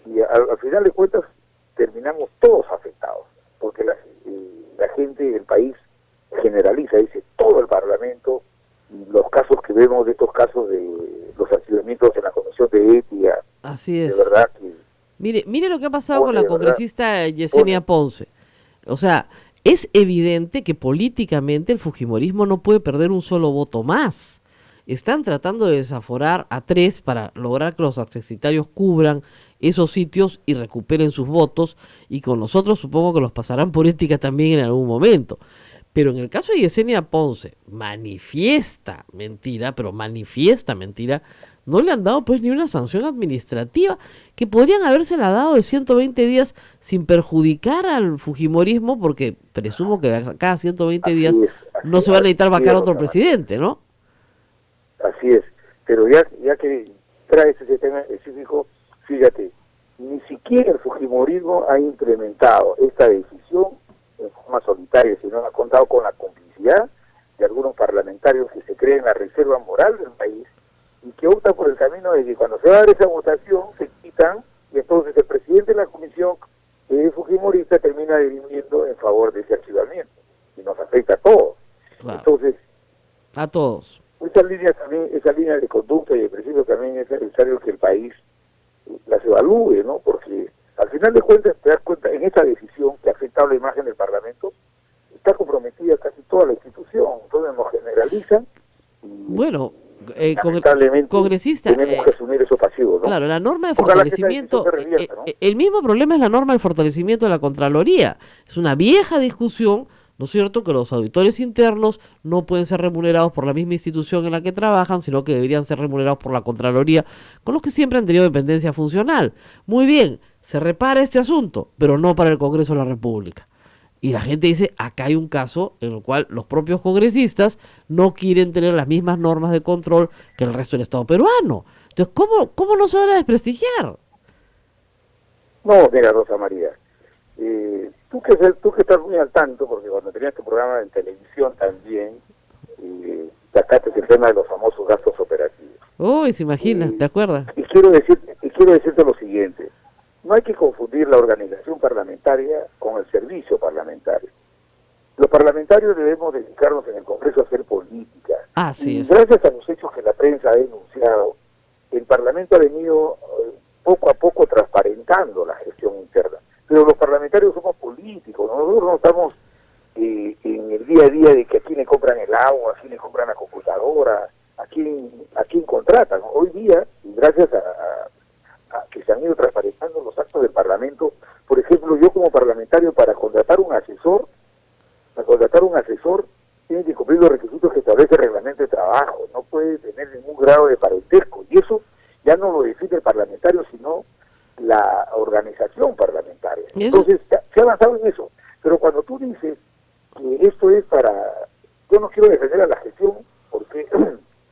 y al final de cuentas terminamos todos afectados, porque la gente del país generaliza, dice todo el Parlamento, y los casos que vemos de estos casos de los accidentamientos en la Comisión de Ética. Así es. De verdad que... Mire lo que ha pasado con la congresista Yesenia Ponce. O sea, es evidente que políticamente el fujimorismo no puede perder un solo voto más. Están tratando de desaforar a 3 para lograr que los accesitarios cubran esos sitios y recuperen sus votos, y con nosotros supongo que los pasarán por ética también en algún momento. Pero en el caso de Yesenia Ponce, manifiesta mentira, no le han dado pues ni una sanción administrativa, que podrían habérsela dado de 120 días sin perjudicar al fujimorismo, porque presumo que cada 120 días no se va a necesitar vacar otro presidente, ¿no? Así es, pero ya que traes ese tema específico, fíjate, ni siquiera el fujimorismo ha implementado esta decisión en forma solitaria, sino ha contado con la complicidad de algunos parlamentarios que se creen la reserva moral del país y que optan por el camino de que cuando se va a dar esa votación se quitan, y entonces el presidente de la comisión, que es fujimorista, termina dirimiendo en favor de ese archivamiento, y nos afecta a todos. Claro. Entonces, a todos. Esa línea de conducta y de principio también es necesario que el país las evalúe, ¿no? Porque al final de cuentas te das cuenta, en esta decisión que ha afectado la imagen del Parlamento, está comprometida casi toda la institución, entonces nos generalizan. Bueno, congresista, tenemos que asumir esos pasivos, ¿no? Claro, la norma de fortalecimiento, ¿no? El mismo problema es la norma de fortalecimiento de la Contraloría. Es una vieja discusión, ¿no es cierto?, que los auditores internos no pueden ser remunerados por la misma institución en la que trabajan, sino que deberían ser remunerados por la Contraloría, con los que siempre han tenido dependencia funcional. Muy bien, se repara este asunto, pero no para el Congreso de la República. Y la gente dice, acá hay un caso en el cual los propios congresistas no quieren tener las mismas normas de control que el resto del Estado peruano. Entonces, ¿cómo no se van a desprestigiar? No, mira, Rosa María, tú que estás muy al tanto, porque cuando tenías tu programa en televisión también, sacaste el tema de los famosos gastos operativos. Uy, se imagina, ¿te acuerdas? Y quiero decirte lo siguiente, no hay que confundir la organización parlamentaria con el servicio parlamentario. Los parlamentarios debemos dedicarnos en el Congreso a hacer política. Así y es. gracias a los hechos que la prensa ha denunciado, el Parlamento ha venido poco a poco transparentando la gestión interna. Pero los parlamentarios somos políticos, nosotros no estamos en el día a día de que a quién le compran el agua, a quién le compran la computadora, a quién contratan. Hoy día, y gracias a que se han ido transparentando los actos del Parlamento, por ejemplo, yo como parlamentario para contratar un asesor tiene que cumplir los requisitos que establece el reglamento de trabajo, no puede tener ningún grado de parentesco, y eso ya no lo define el parlamentario, sino la organización parlamentaria. Entonces, se ha avanzado en eso, pero cuando tú dices que esto es yo no quiero defender a la gestión, porque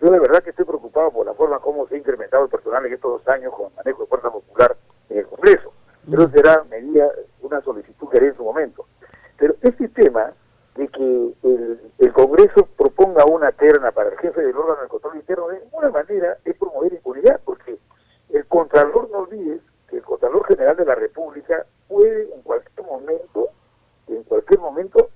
yo de verdad que estoy preocupado por la forma como se ha incrementado el personal en estos 2 años con el manejo de fuerza popular en el Congreso, pero será una solicitud que haré en su momento. Pero este tema de que el Congreso proponga una terna para el jefe del órgano de control interno, de ninguna manera es promover impunidad, porque el Contralor, no olvides que el Contralor General de la República puede en cualquier momento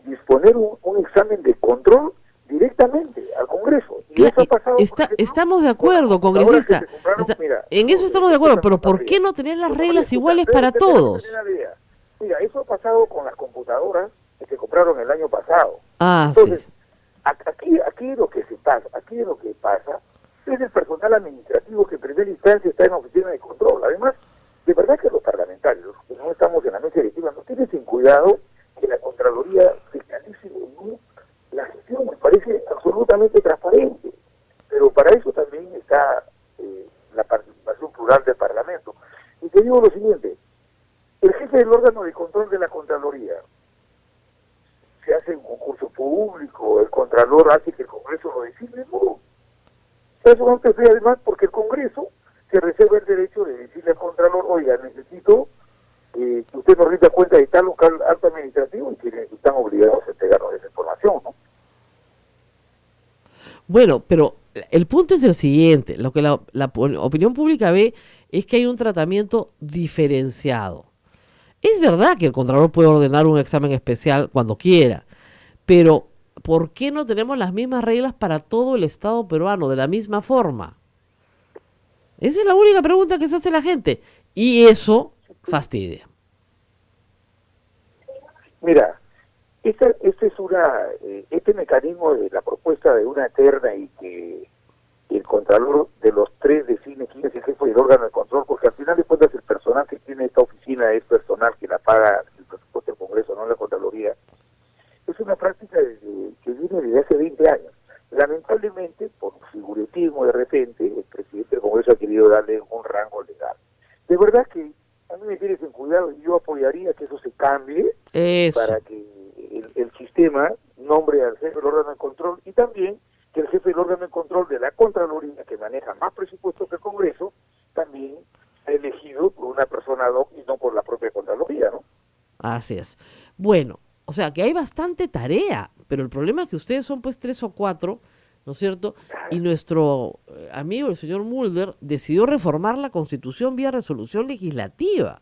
disponer un examen de control directamente al Congreso. Y eso ha pasado, estamos de acuerdo, congresista. En eso estamos de acuerdo, pero ¿por qué no tener las reglas iguales para todos? Mira, eso ha pasado con las computadoras que se compraron el año pasado. Entonces, sí. Aquí lo que pasa es el personal administrativo que en primera instancia está en la oficina de control. Además, de verdad que los parlamentarios, que no estamos en la mesa directiva, no tienen sin cuidado que la Contraloría fiscalice la gestión. Me parece absolutamente transparente, pero para eso también está la participación plural del Parlamento. Y te digo lo siguiente, el jefe del órgano de control de la Contraloría, se hace un concurso público, el Contralor hace que el Congreso lo decide, no. Eso no te fue además porque el Congreso se reserva el derecho de decirle al Contralor, oiga, necesito que usted nos rinda cuenta de tal local alto administrativo y que están obligados a entregarnos esa información, ¿no? Bueno, pero el punto es el siguiente, lo que la opinión pública ve es que hay un tratamiento diferenciado. Es verdad que el Contralor puede ordenar un examen especial cuando quiera, pero ¿por qué no tenemos las mismas reglas para todo el Estado peruano de la misma forma? Esa es la única pregunta que se hace la gente, y eso fastidia. Mira, este mecanismo de la propuesta de una terna y que el Contralor de los 3 define quién es el jefe del órgano de control, porque al final de cuentas el personal que tiene esta oficina es personal que la paga el presupuesto del Congreso, no la Contraloría, es una práctica que viene desde hace 20 años. Lamentablemente, por figuritismo de repente, el presidente del Congreso ha querido darle un rango legal. De verdad que a mí me tiene sin cuidado y yo apoyaría que eso se cambie para que el sistema nombre al jefe del órgano de control y también que el jefe del órgano de control de la Contraloría, que maneja más presupuesto que el Congreso, también ha elegido por una persona ad hoc y no por la propia Contraloría, ¿no? Así es. Bueno, o sea que hay bastante tarea, pero el problema es que ustedes son pues 3 o 4, ¿no es cierto? Y nuestro amigo, el señor Mulder, decidió reformar la Constitución vía resolución legislativa.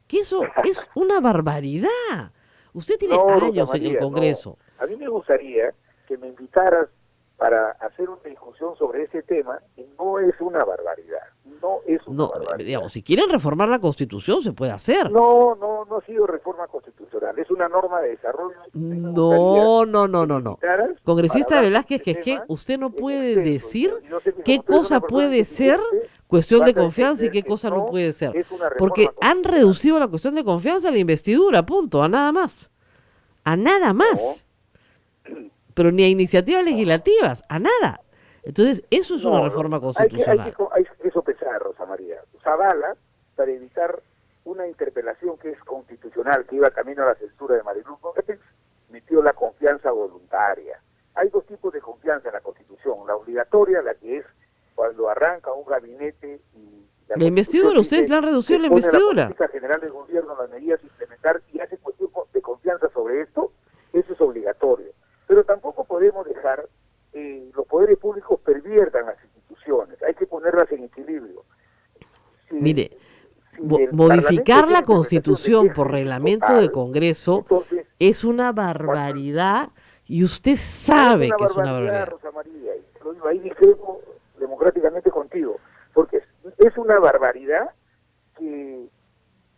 Que eso es una barbaridad. Usted tiene años en el Congreso. No. A mí me gustaría que me invitaras para hacer una discusión sobre ese tema, y no es una barbaridad. No, digamos, si quieren reformar la Constitución, se puede hacer. No ha sido reforma constitucional, es una norma de desarrollo. No. Congresista Velázquez, que es que usted no puede decir qué cosa puede ser cuestión de confianza y qué cosa no puede ser. Porque han reducido la cuestión de confianza a la investidura, punto, a nada más. A nada más. Pero ni a iniciativas legislativas, a nada. Entonces, eso es una reforma constitucional. Hay que sopesar, Rosa María. Zavala, para evitar una interpelación que es constitucional, que iba camino a la censura de Marilu Gómez, metió la confianza voluntaria. Hay 2 tipos de confianza en la Constitución. La obligatoria, la que es cuando arranca un gabinete y... La investidura, ustedes la han reducido la investidura. La política general del gobierno, las medidas a implementar y hace cuestión de confianza sobre esto, eso es obligatorio. Pero tampoco podemos dejar Modificar la Parlamento tiene Constitución por interpretación reglamento total. de Congreso Entonces, es una barbaridad y usted sabe que es una barbaridad. Rosa María, y te lo digo, ahí discrepo democráticamente contigo, porque es una barbaridad que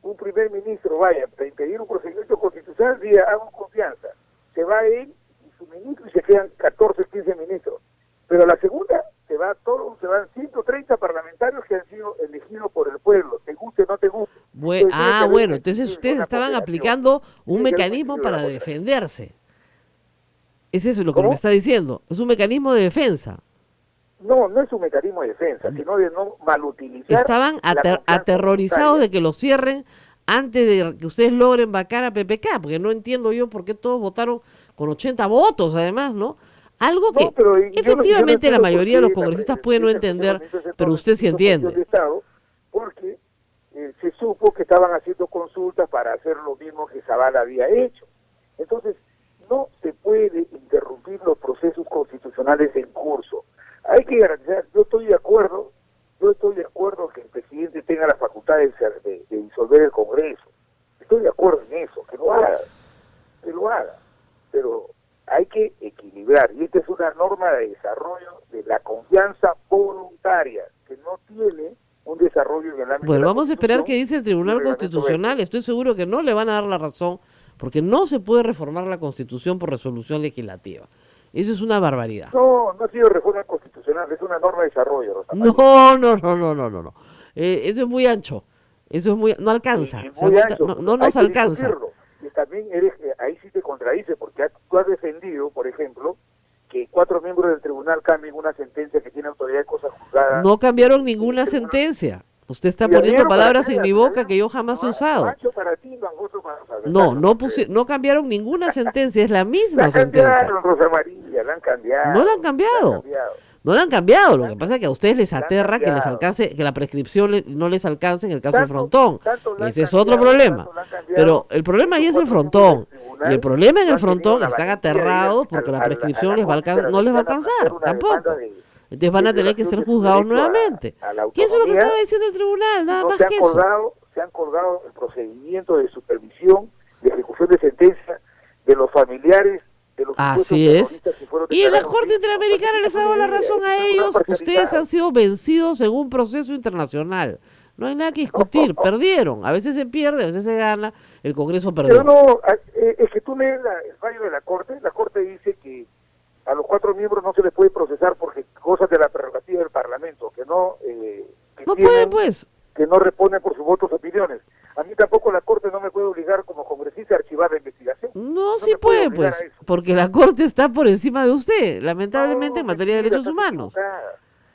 un primer ministro vaya a impedir un procedimiento constitucional, diga, hago confianza, se va él y su ministro y se quedan 14, 15 ministros, pero la segunda se van 130 parlamentarios que han sido elegidos por el pueblo, te guste o no te guste. Entonces ustedes estaban aplicando un mecanismo para defenderse. ¿Es eso lo que me está diciendo? Es un mecanismo de defensa. No, no es un mecanismo de defensa, sino de no malutilizar. Estaban aterrorizados de que lo cierren antes de que ustedes logren vacar a PPK, porque no entiendo yo por qué todos votaron con 80 votos, además, ¿no? Algo que efectivamente la mayoría de los congresistas pueden no entender, pero usted sí entiende. Porque se supo que estaban haciendo consultas para hacer lo mismo que Zavala había hecho. Entonces, no se puede interrumpir los procesos constitucionales en curso. Hay que garantizar, yo estoy de acuerdo que el presidente tenga la facultad de disolver el Congreso. Estoy de acuerdo en eso, que lo haga. Pero hay que equilibrar, y esta es una norma de desarrollo de la confianza voluntaria, que no tiene un desarrollo en el ámbito. Bueno, vamos a esperar qué dice el Tribunal Constitucional. Estoy seguro que no le van a dar la razón, porque no se puede reformar la Constitución por resolución legislativa. Eso es una barbaridad. No ha sido reforma constitucional, es una norma de desarrollo, Rosa María. No. Eso es muy ancho. No alcanza. Sí, muy ancho. No nos alcanza. Y también ahí sí te contradice, porque tú has defendido, por ejemplo, que 4 miembros del tribunal cambien una sentencia que tiene autoridad de cosa juzgada. No cambiaron ninguna sentencia. Usted está poniendo palabras en mi boca que yo jamás he usado. No cambiaron ninguna sentencia, es la misma sentencia. Rosa María, la han cambiado. No la han cambiado. No la han cambiado. Lo que pasa es que a ustedes les aterra que la prescripción no les alcance en el caso del Frontón. Ese es otro problema. Pero el problema ahí es el Frontón. Y el problema en el Frontón están aterrados porque la prescripción no les va a alcanzar tampoco. Entonces van a tener que ser juzgados nuevamente. ¿Qué es lo que estaba diciendo el tribunal? Nada más que eso. Se han colgado el procedimiento de supervisión, de ejecución de sentencia de los familiares de los. Así es. Y en la Corte Interamericana les ha dado la razón a ellos. Ustedes han sido vencidos en un proceso internacional. No hay nada que discutir. Perdieron. A veces se pierde, a veces se gana. El Congreso perdió. Pero no, es que tú lees el fallo de la Corte. La Corte dice que a los 4 miembros no se les puede procesar porque gozan de la prerrogativa del Parlamento, que no pueden, pues. Que no responden por sus votos opiniones. A mí tampoco la Corte no me puede obligar como congresista a archivar la investigación. No, sí puede, pues, porque la Corte está por encima de usted, lamentablemente, en materia de derechos humanos.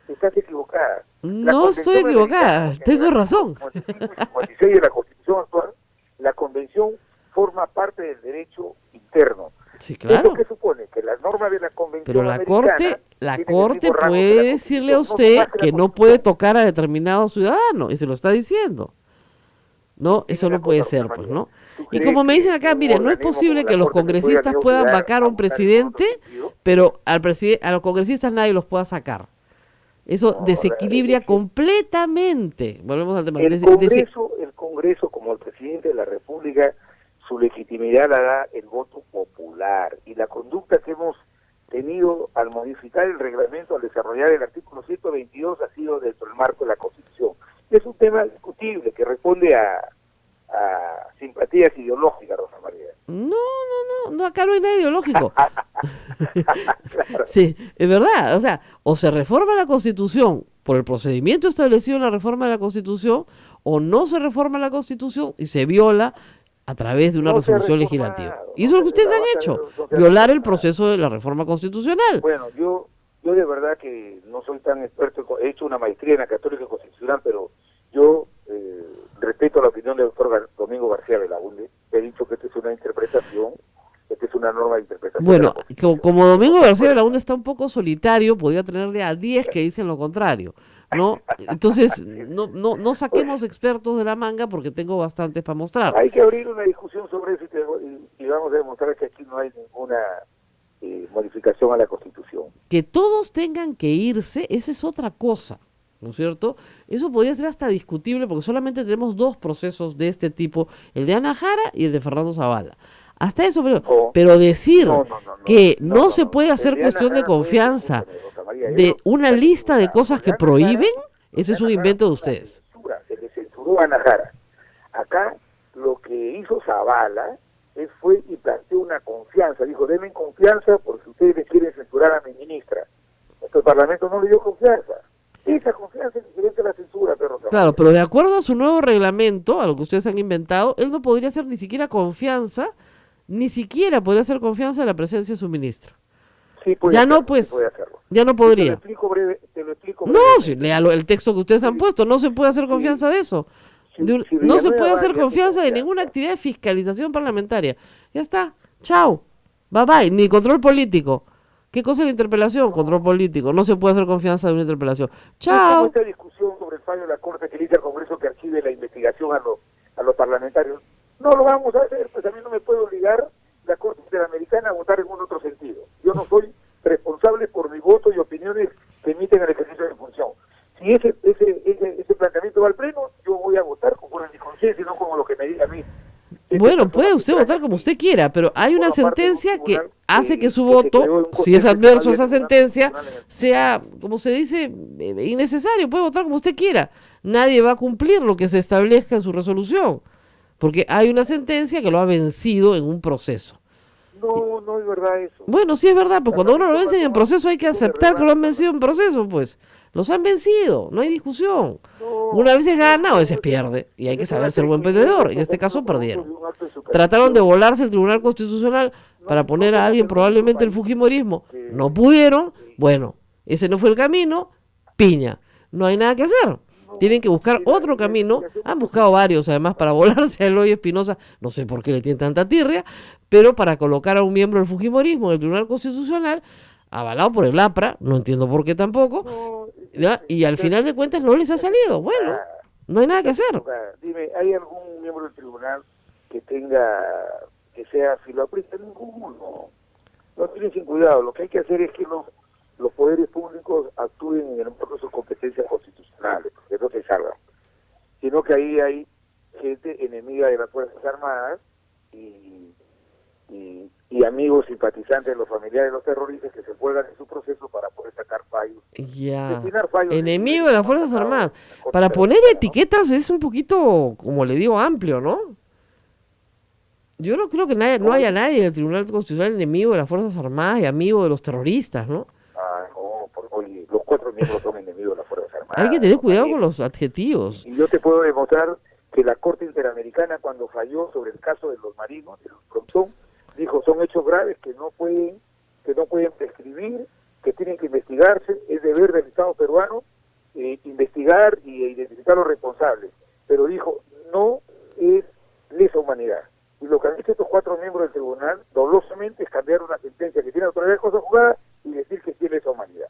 Estás equivocada. No estoy equivocada, tengo razón. 56 de la Constitución actual, la Convención forma parte del derecho interno. Sí, claro. ¿Eso qué supone? Que las normas de la Convención Pero la Corte puede decirle a usted que no puede tocar a determinado ciudadano, y se lo está diciendo. No, eso no puede ser, pues, ¿no? Y como me dicen acá, mire, no es posible que los congresistas puedan vacar a un presidente, pero a los congresistas nadie los pueda sacar. Eso desequilibra completamente. Volvemos al tema. El Congreso, como el presidente de la República, su legitimidad la da el voto popular. Y la conducta que hemos tenido al modificar el reglamento, al desarrollar el artículo 122, ha sido dentro del marco de la Constitución. Es un tema discutible que responde a simpatías ideológicas, Rosa María. No, acá no hay nada ideológico. Claro. Sí, es verdad. O sea, o se reforma la Constitución por el procedimiento establecido en la reforma de la Constitución, o no se reforma la Constitución y se viola a través de una resolución legislativa. Y eso es lo que ustedes han hecho, violar el proceso de la reforma constitucional. Bueno, yo de verdad que no soy tan experto, he hecho una maestría en la Católica Constitucional, pero yo respeto la opinión del doctor Domingo García Belaúnde. He dicho que esta es una interpretación, esta es una norma de interpretación. Bueno, como Domingo García Belaúnde está un poco solitario, podría tenerle a 10 que dicen lo contrario, ¿no? Entonces, no saquemos expertos de la manga porque tengo bastantes para mostrar. Hay que abrir una discusión sobre eso y vamos a demostrar que aquí no hay ninguna modificación a la Constitución. Que todos tengan que irse, esa es otra cosa. ¿no es cierto? Eso podría ser hasta discutible porque solamente tenemos 2 procesos de este tipo, el de Ana Jara y el de Fernando Zavala. Hasta eso, pero decir que no se puede hacer cuestión de confianza de una lista de cosas que prohíben, ese es un invento de ustedes. Se le censuró a Ana Jara. Acá lo que hizo Zavala fue y planteó una confianza, dijo, denme confianza porque ustedes le quieren censurar a mi ministra. El Parlamento no le dio confianza. Esa confianza es diferente a la censura, perro. Claro, pero de acuerdo a su nuevo reglamento, a lo que ustedes han inventado, él no podría hacer ni siquiera confianza en la presencia de su ministra. Sí, ya no, pues, sí puede hacerlo. Ya no podría. Te lo explico no, si lea el texto que ustedes han puesto, no se puede hacer confianza de eso. No se puede hacer confianza de ninguna actividad de fiscalización parlamentaria. Ya está, chao, bye bye, ni control político. ¿Qué cosa es la interpelación? Control político. No se puede hacer confianza de una interpelación. ¡Chao! Esta discusión sobre el fallo de la Corte que le dice al Congreso que archive la investigación a los parlamentarios, no lo vamos a hacer, pues a mí no me puede obligar la Corte Interamericana a votar en un otro sentido. Yo no soy responsable por mi voto y opiniones que emiten el ejercicio de función. Si ese planteamiento va al Pleno, yo voy a votar conforme a mi conciencia y no como lo que me diga a mí. Bueno, puede usted votar como usted quiera, pero hay una sentencia que hace que su voto, si es adverso a esa sentencia, sea, como se dice, innecesario. Puede votar como usted quiera. Nadie va a cumplir lo que se establezca en su resolución, porque hay una sentencia que lo ha vencido en un proceso. No es verdad eso. Bueno, sí es verdad, pues cuando uno lo vence en proceso hay que aceptar que lo han vencido en proceso, pues. Los han vencido, no hay discusión. Una vez se gana o a veces pierde, y hay que saber ser buen perdedor. En este caso perdieron. Trataron de volarse el Tribunal Constitucional para poner a alguien probablemente el fujimorismo. No pudieron, bueno, ese no fue el camino, piña. No hay nada que hacer. Tienen que buscar otro camino. Han buscado varios, además, para volarse a Eloy Espinosa. No sé por qué le tienen tanta tirria, pero para colocar a un miembro del fujimorismo en el Tribunal Constitucional, avalado por el APRA, no entiendo por qué tampoco, ¿ya? Y al final de cuentas no les ha salido. Bueno, no hay nada que hacer. Dime, ¿hay algún miembro del tribunal que sea filoaprista? Ninguno. No tienen sin cuidado. Lo que hay que hacer es que los poderes públicos actúen en el marco de sus competencias constitucionales, que no se salgan. Sino que ahí hay gente enemiga de las Fuerzas Armadas y amigos simpatizantes de los familiares de los terroristas que se juegan en su proceso para poder sacar fallos. Ya, enemigo de las Fuerzas Armadas. Para poner etiquetas es un poquito, como le digo, amplio, ¿no? Yo no creo que no haya nadie en el Tribunal Constitucional enemigo de las Fuerzas Armadas y amigo de los terroristas, ¿no? No, oye, los 4 miembros son enemigos de las Fuerzas Armadas. Hay que tener cuidado con los adjetivos. Y yo te puedo demostrar que la Corte Interamericana, cuando falló sobre el caso de los marinos, de los Frontón, dijo, son hechos graves que no pueden prescribir, que tienen que investigarse, es deber del Estado peruano investigar y identificar a los responsables. Pero dijo, no es lesa humanidad. Y lo que han hecho estos 4 miembros del tribunal, dolosamente, es cambiar una sentencia que tiene autoridad de cosa juzgada y decir que sí es lesa humanidad.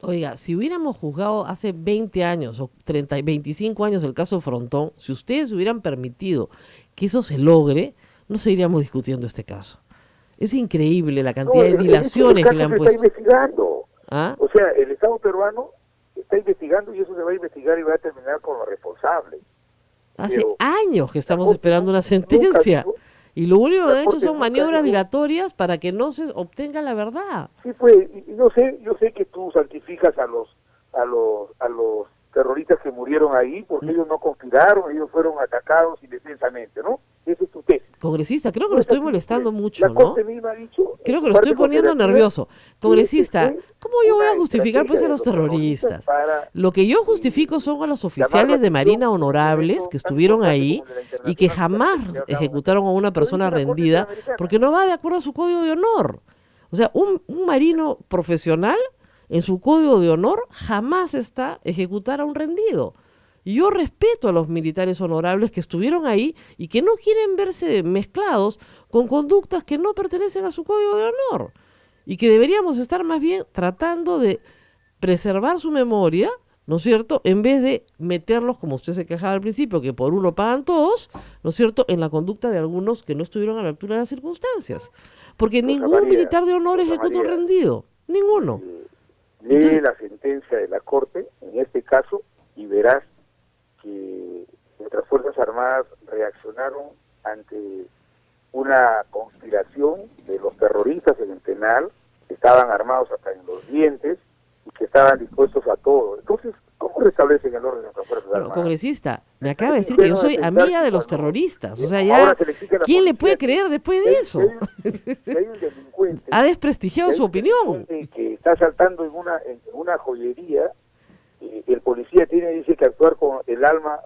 Oiga, si hubiéramos juzgado hace 20 años o 25 años el caso Frontón, si ustedes hubieran permitido que eso se logre, no seguiríamos discutiendo este caso. Es increíble la cantidad de dilaciones que le han puesto. Está investigando. ¿Ah? O sea, el Estado peruano está investigando y eso se va a investigar y va a terminar con los responsables. Hace años que estamos esperando una sentencia. Y lo único que han hecho son maniobras dilatorias para que no se obtenga la verdad. Sí, pues, y yo sé que tú santificas a los terroristas que murieron ahí porque ellos no conspiraron, ellos fueron atacados indefensamente, ¿no? Esa es tu tesis. Congresista, creo que lo estoy molestando mucho, la Corte misma ha dicho, creo que lo estoy poniendo nervioso. Congresista, ¿cómo yo voy a justificar pues a los terroristas? Lo que yo justifico son a los oficiales de Marina honorables que estuvieron ahí y que jamás ejecutaron a una persona rendida porque no va de acuerdo a su código de honor. O sea, un marino profesional en su código de honor jamás está ejecutar a un rendido. Y yo respeto a los militares honorables que estuvieron ahí y que no quieren verse mezclados con conductas que no pertenecen a su código de honor. Y que deberíamos estar más bien tratando de preservar su memoria, ¿no es cierto?, en vez de meterlos, como usted se quejaba al principio, que por uno pagan todos, ¿no es cierto?, en la conducta de algunos que no estuvieron a la altura de las circunstancias. Porque ningún militar de honor ejecuta un rendido. Ninguno. Lee Entonces, la sentencia de la Corte, en este caso, y verás que nuestras Fuerzas Armadas reaccionaron ante una conspiración de los terroristas en el penal, que estaban armados hasta en los dientes y que estaban dispuestos a todo. Entonces, ¿cómo restablecen el orden de nuestras Fuerzas bueno, Armadas? congresista, me acaba de decir que yo soy amiga de los terroristas. O sea, ya, ¿quién le puede creer después de eso? Si hay un delincuente, Ha desprestigiado si hay su un opinión. delincuente que está saltando en una joyería, el policía dice que actuar con el arma.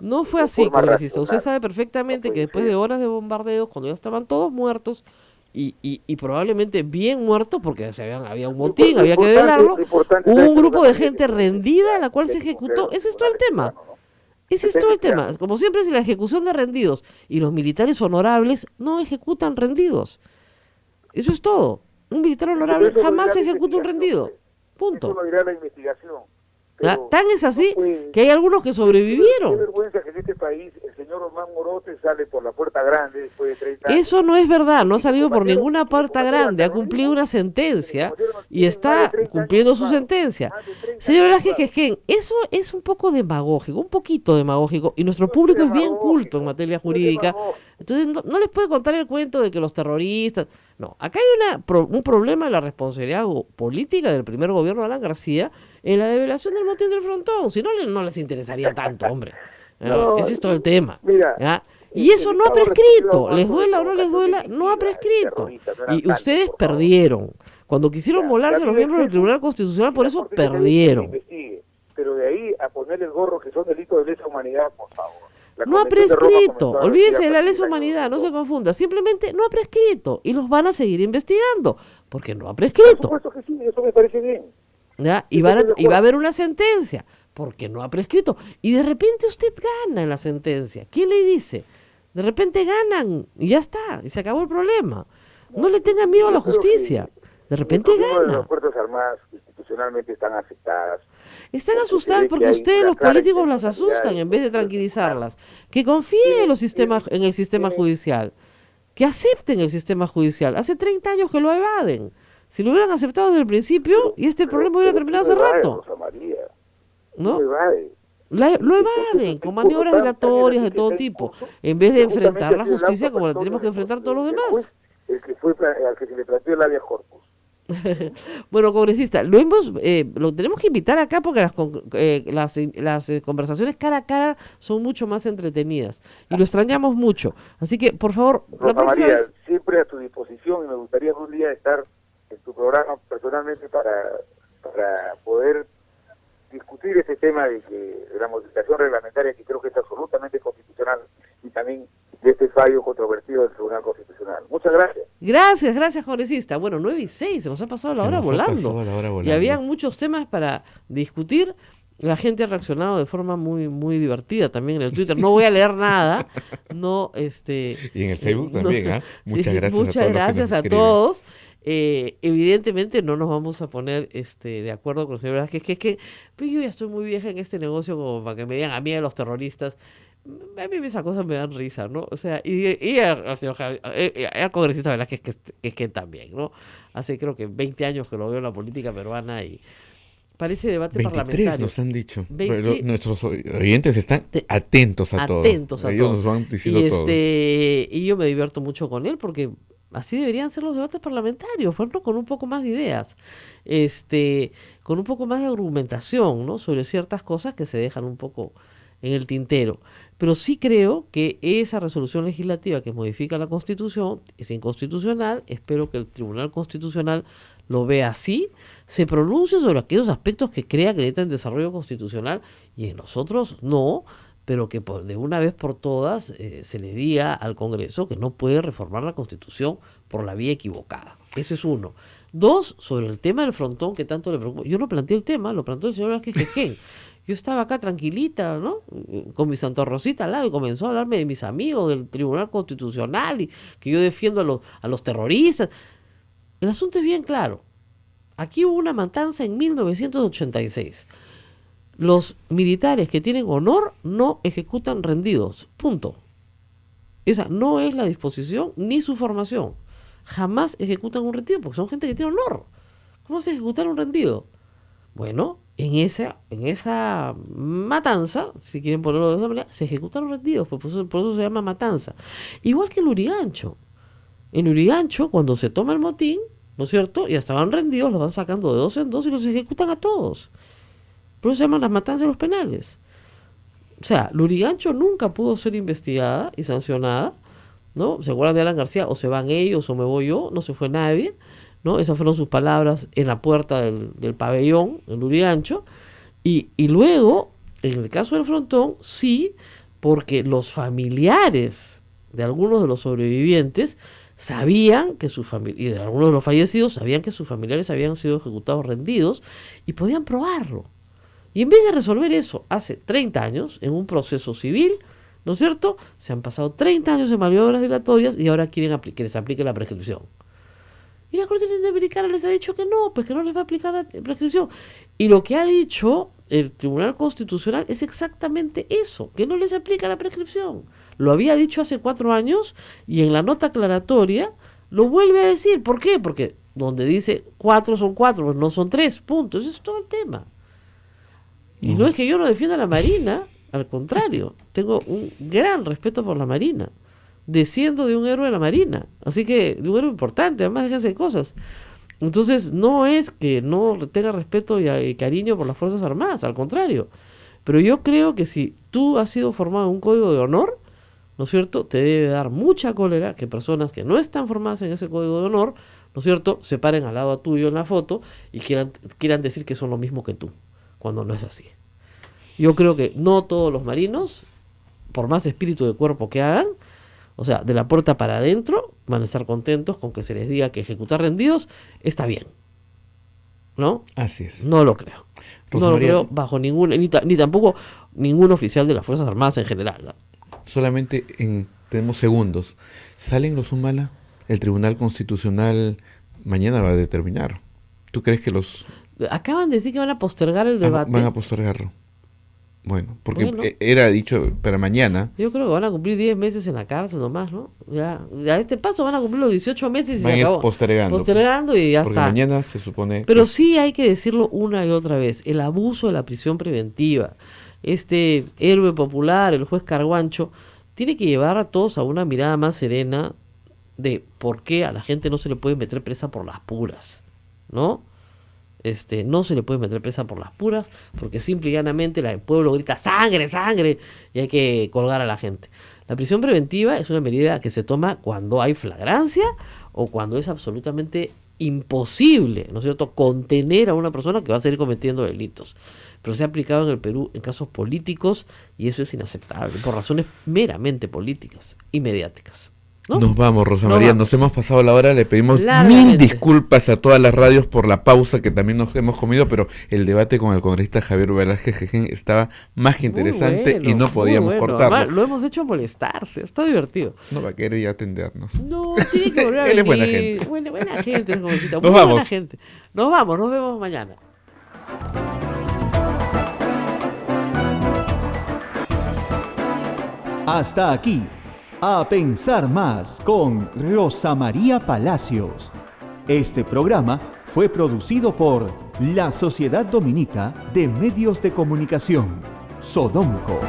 No fue de así, forma congresista. Usted racional. sabe perfectamente No que puede después ser. de horas de bombardeos, cuando ya estaban todos muertos y probablemente bien muertos, porque había un motín, había que velarlo, hubo un grupo de gente rendida a la cual se ejecutó. Ese es todo el tema. Ese es todo el tema. Como siempre, si la ejecución de rendidos y los militares honorables no ejecutan rendidos. Eso es todo. Un militar honorable jamás ejecuta un rendido. Punto. Eso lo dirá la investigación. Tan es así no puede- que hay algunos que Qué sobrevivieron. vergüenza que en este país el señor Omar Morote sale por la puerta grande después de 30 años. Eso no es verdad, no ha salido por ninguna puerta grande, ha cumplido una sentencia y está cumpliendo su sentencia. Señor Velázquez Quején, eso es un poco demagógico, un poquito demagógico, y nuestro público es bien culto en materia jurídica. Entonces no les puede contar el cuento de que los terroristas... No, acá hay un problema de la responsabilidad política del primer gobierno de Alan García en la develación del motín del Frontón. Si no, no les interesaría tanto, hombre. No, Ese es todo el tema. mira, ¿ya? Y eso no ha prescrito, les duela o no les duela, no ha prescrito. Y ustedes perdieron. Cuando quisieron volarse los miembros del Tribunal Constitucional, por eso perdieron. Pero de ahí a ponerle el gorro que son delitos de lesa humanidad, por favor. No ha prescrito, olvídese de la lesa humanidad, no se confunda, simplemente no ha prescrito y los van a seguir investigando, porque no ha Por prescrito. supuesto que sí, eso me parece bien. ¿Ya? Y va a haber una sentencia, porque no ha prescrito. Y de repente usted gana en la sentencia. ¿Quién le dice? De repente ganan y ya está, y se acabó el problema. No le tengan miedo a la justicia. De repente gana. Las Fuerzas Armadas institucionalmente están afectadas. Están porque asustadas se ve porque que hay ustedes, una los clara políticos, las intencionalidad asustan en vez de de tranquilizarlas. Que confíen en en el sistema judicial. Que acepten el sistema judicial. Hace 30 años que lo evaden. Si lo hubieran aceptado desde el principio, y este problema hubiera terminado hace rato. Rosa María, ¿No? no evade. Lo evaden con maniobras dilatorias de todo tipo, en vez de enfrentar la justicia como la tenemos que enfrentar todos los demás. El que fue al que se le planteó el habeas corpus. Bueno, congresista, lo tenemos que invitar acá porque las conversaciones cara a cara son mucho más entretenidas y lo extrañamos mucho. Así que, por favor, la Rosa próxima María, vez... siempre a tu disposición y me gustaría algún día estar en tu programa personalmente para poder discutir ese tema de la modificación reglamentaria, que creo que es absolutamente constitucional, y también de este fallo controvertido del Tribunal Constitucional. Muchas gracias. Gracias, congresista. Bueno, 9:06, se nos ha pasado la hora volando. Y habían muchos temas para discutir. La gente ha reaccionado de forma muy muy divertida también en el Twitter. No voy a leer nada. No, Y en el Facebook también, ¿ah? Sí, Muchas gracias a todos. Evidentemente no nos vamos a poner de acuerdo con el señor Velázquez, que es que pues yo ya estoy muy vieja en este negocio como para que me digan a mí de los terroristas. A mí esas cosas me dan risa, ¿no? O sea, y al señor al congresista Velázquez que también, ¿no? Hace creo que 20 años que lo veo en la política peruana y parece debate 23 parlamentario. nos han dicho. 20. Pero nuestros oyentes están atentos a todo. Atentos a Ellos todo. nos van diciendo todo. Y yo me divierto mucho con él porque así deberían ser los debates parlamentarios, pues, ¿no? Con un poco más de ideas, con un poco más de argumentación, ¿no? Sobre ciertas cosas que se dejan un poco en el tintero. Pero sí creo que esa resolución legislativa que modifica la Constitución es inconstitucional. Espero que el Tribunal Constitucional lo vea así, se pronuncie sobre aquellos aspectos que crea que necesitan desarrollo constitucional y en los otros no, pero que de una vez por todas se le diga al Congreso que no puede reformar la Constitución por la vía equivocada. Eso es uno. Dos, sobre el tema del frontón que tanto le preocupa. Yo no planteé el tema, lo planteó el señor Velázquez Quején. Yo estaba acá tranquilita, ¿no? Con mi Santa Rosita al lado y comenzó a hablarme de mis amigos del Tribunal Constitucional y que yo defiendo a los terroristas. El asunto es bien claro. Aquí hubo una matanza en 1986. Los militares que tienen honor no ejecutan rendidos. Punto. Esa no es la disposición ni su formación. Jamás ejecutan un rendido porque son gente que tiene honor. ¿Cómo se ejecutar un rendido? Bueno, en esa matanza, si quieren ponerlo de esa manera, se ejecutaron rendidos, pues por eso se llama matanza. Igual que el Lurigancho. En Lurigancho, cuando se toma el motín, ¿no es cierto? Y hasta van rendidos, los van sacando de 2 en 2 y los ejecutan a todos. Por eso se llaman las matanzas de los penales. O sea, Lurigancho nunca pudo ser investigada y sancionada, ¿no? ¿Se acuerdan de Alan García? O se van ellos o me voy yo, no se fue nadie, ¿no? Esas fueron sus palabras en la puerta del pabellón, en Lurigancho. Y luego, en el caso del Frontón, sí, porque los familiares de algunos de los sobrevivientes sabían que y de algunos de los fallecidos sabían que sus familiares habían sido ejecutados rendidos y podían probarlo. Y en vez de resolver eso hace 30 años en un proceso civil, ¿no es cierto? Se han pasado 30 años de maniobras dilatorias y ahora quieren que les aplique la prescripción. Y la Corte Interamericana les ha dicho que no, pues que no les va a aplicar la prescripción. Y lo que ha dicho el Tribunal Constitucional es exactamente eso, que no les aplica la prescripción. Lo había dicho hace 4 años y en la nota aclaratoria lo vuelve a decir. ¿Por qué? Porque donde dice 4 son 4, pues no son 3, punto. Ese es todo el tema. Y no es que yo no defienda a la Marina, al contrario, tengo un gran respeto por la Marina. Desciendo de un héroe de la Marina, así que de un héroe importante, además déjense de cosas. Entonces no es que no tenga respeto y cariño por las Fuerzas Armadas, al contrario. Pero yo creo que si tú has sido formado en un código de honor, ¿no es cierto?, te debe dar mucha cólera que personas que no están formadas en ese código de honor, ¿no es cierto?, se paren al lado tuyo en la foto y quieran decir que son lo mismo que tú, cuando no es así. Yo creo que no todos los marinos, por más espíritu de cuerpo que hagan, o sea, de la puerta para adentro, van a estar contentos con que se les diga que ejecutar rendidos está bien. ¿No? Así es. No lo creo. Rosa No lo María, creo bajo ni tampoco ningún oficial de las Fuerzas Armadas en general, ¿no? solamente tenemos segundos. ¿Salen los Humala? El Tribunal Constitucional mañana va a determinar. ¿Tú crees que los... Acaban de decir que van a postergar el debate. Van a postergarlo. Bueno, porque Bueno. Era dicho para mañana. Yo creo que van a cumplir 10 meses en la cárcel nomás, ¿no? Ya a este paso van a cumplir los 18 meses y Van a se ir acabó. postergando Y ya porque está. mañana se supone... Pero sí hay que decirlo una y otra vez, el abuso de la prisión preventiva, este héroe popular, el juez Carguancho, tiene que llevar a todos a una mirada más serena de por qué a la gente no se le puede meter presa por las puras, ¿no? No se le puede meter presa por las puras, porque simple y llanamente el pueblo grita ¡sangre, sangre! Y hay que colgar a la gente. La prisión preventiva es una medida que se toma cuando hay flagrancia o cuando es absolutamente imposible, ¿no es cierto?, contener a una persona que va a seguir cometiendo delitos. Pero se ha aplicado en el Perú en casos políticos y eso es inaceptable, por razones meramente políticas y mediáticas, ¿no? Nos vamos, Rosa Nos María, vamos. nos hemos pasado la hora, le pedimos Largamente. mil disculpas a todas las radios por la pausa que también nos hemos comido, pero el debate con el congresista Javier Velázquez Jejen estaba más que Muy interesante bueno, y no muy podíamos bueno. cortarlo. Además, lo hemos hecho a molestarse, está divertido. No va a querer ya atendernos. No, tiene que volver a Él es venir. buena gente. Buena gente, ese jovencito, Nos muy buena vamos. gente. Nos vamos, nos vemos mañana. Hasta aquí, A Pensar Más con Rosa María Palacios. Este programa fue producido por la Sociedad Dominica de Medios de Comunicación, Sodomco.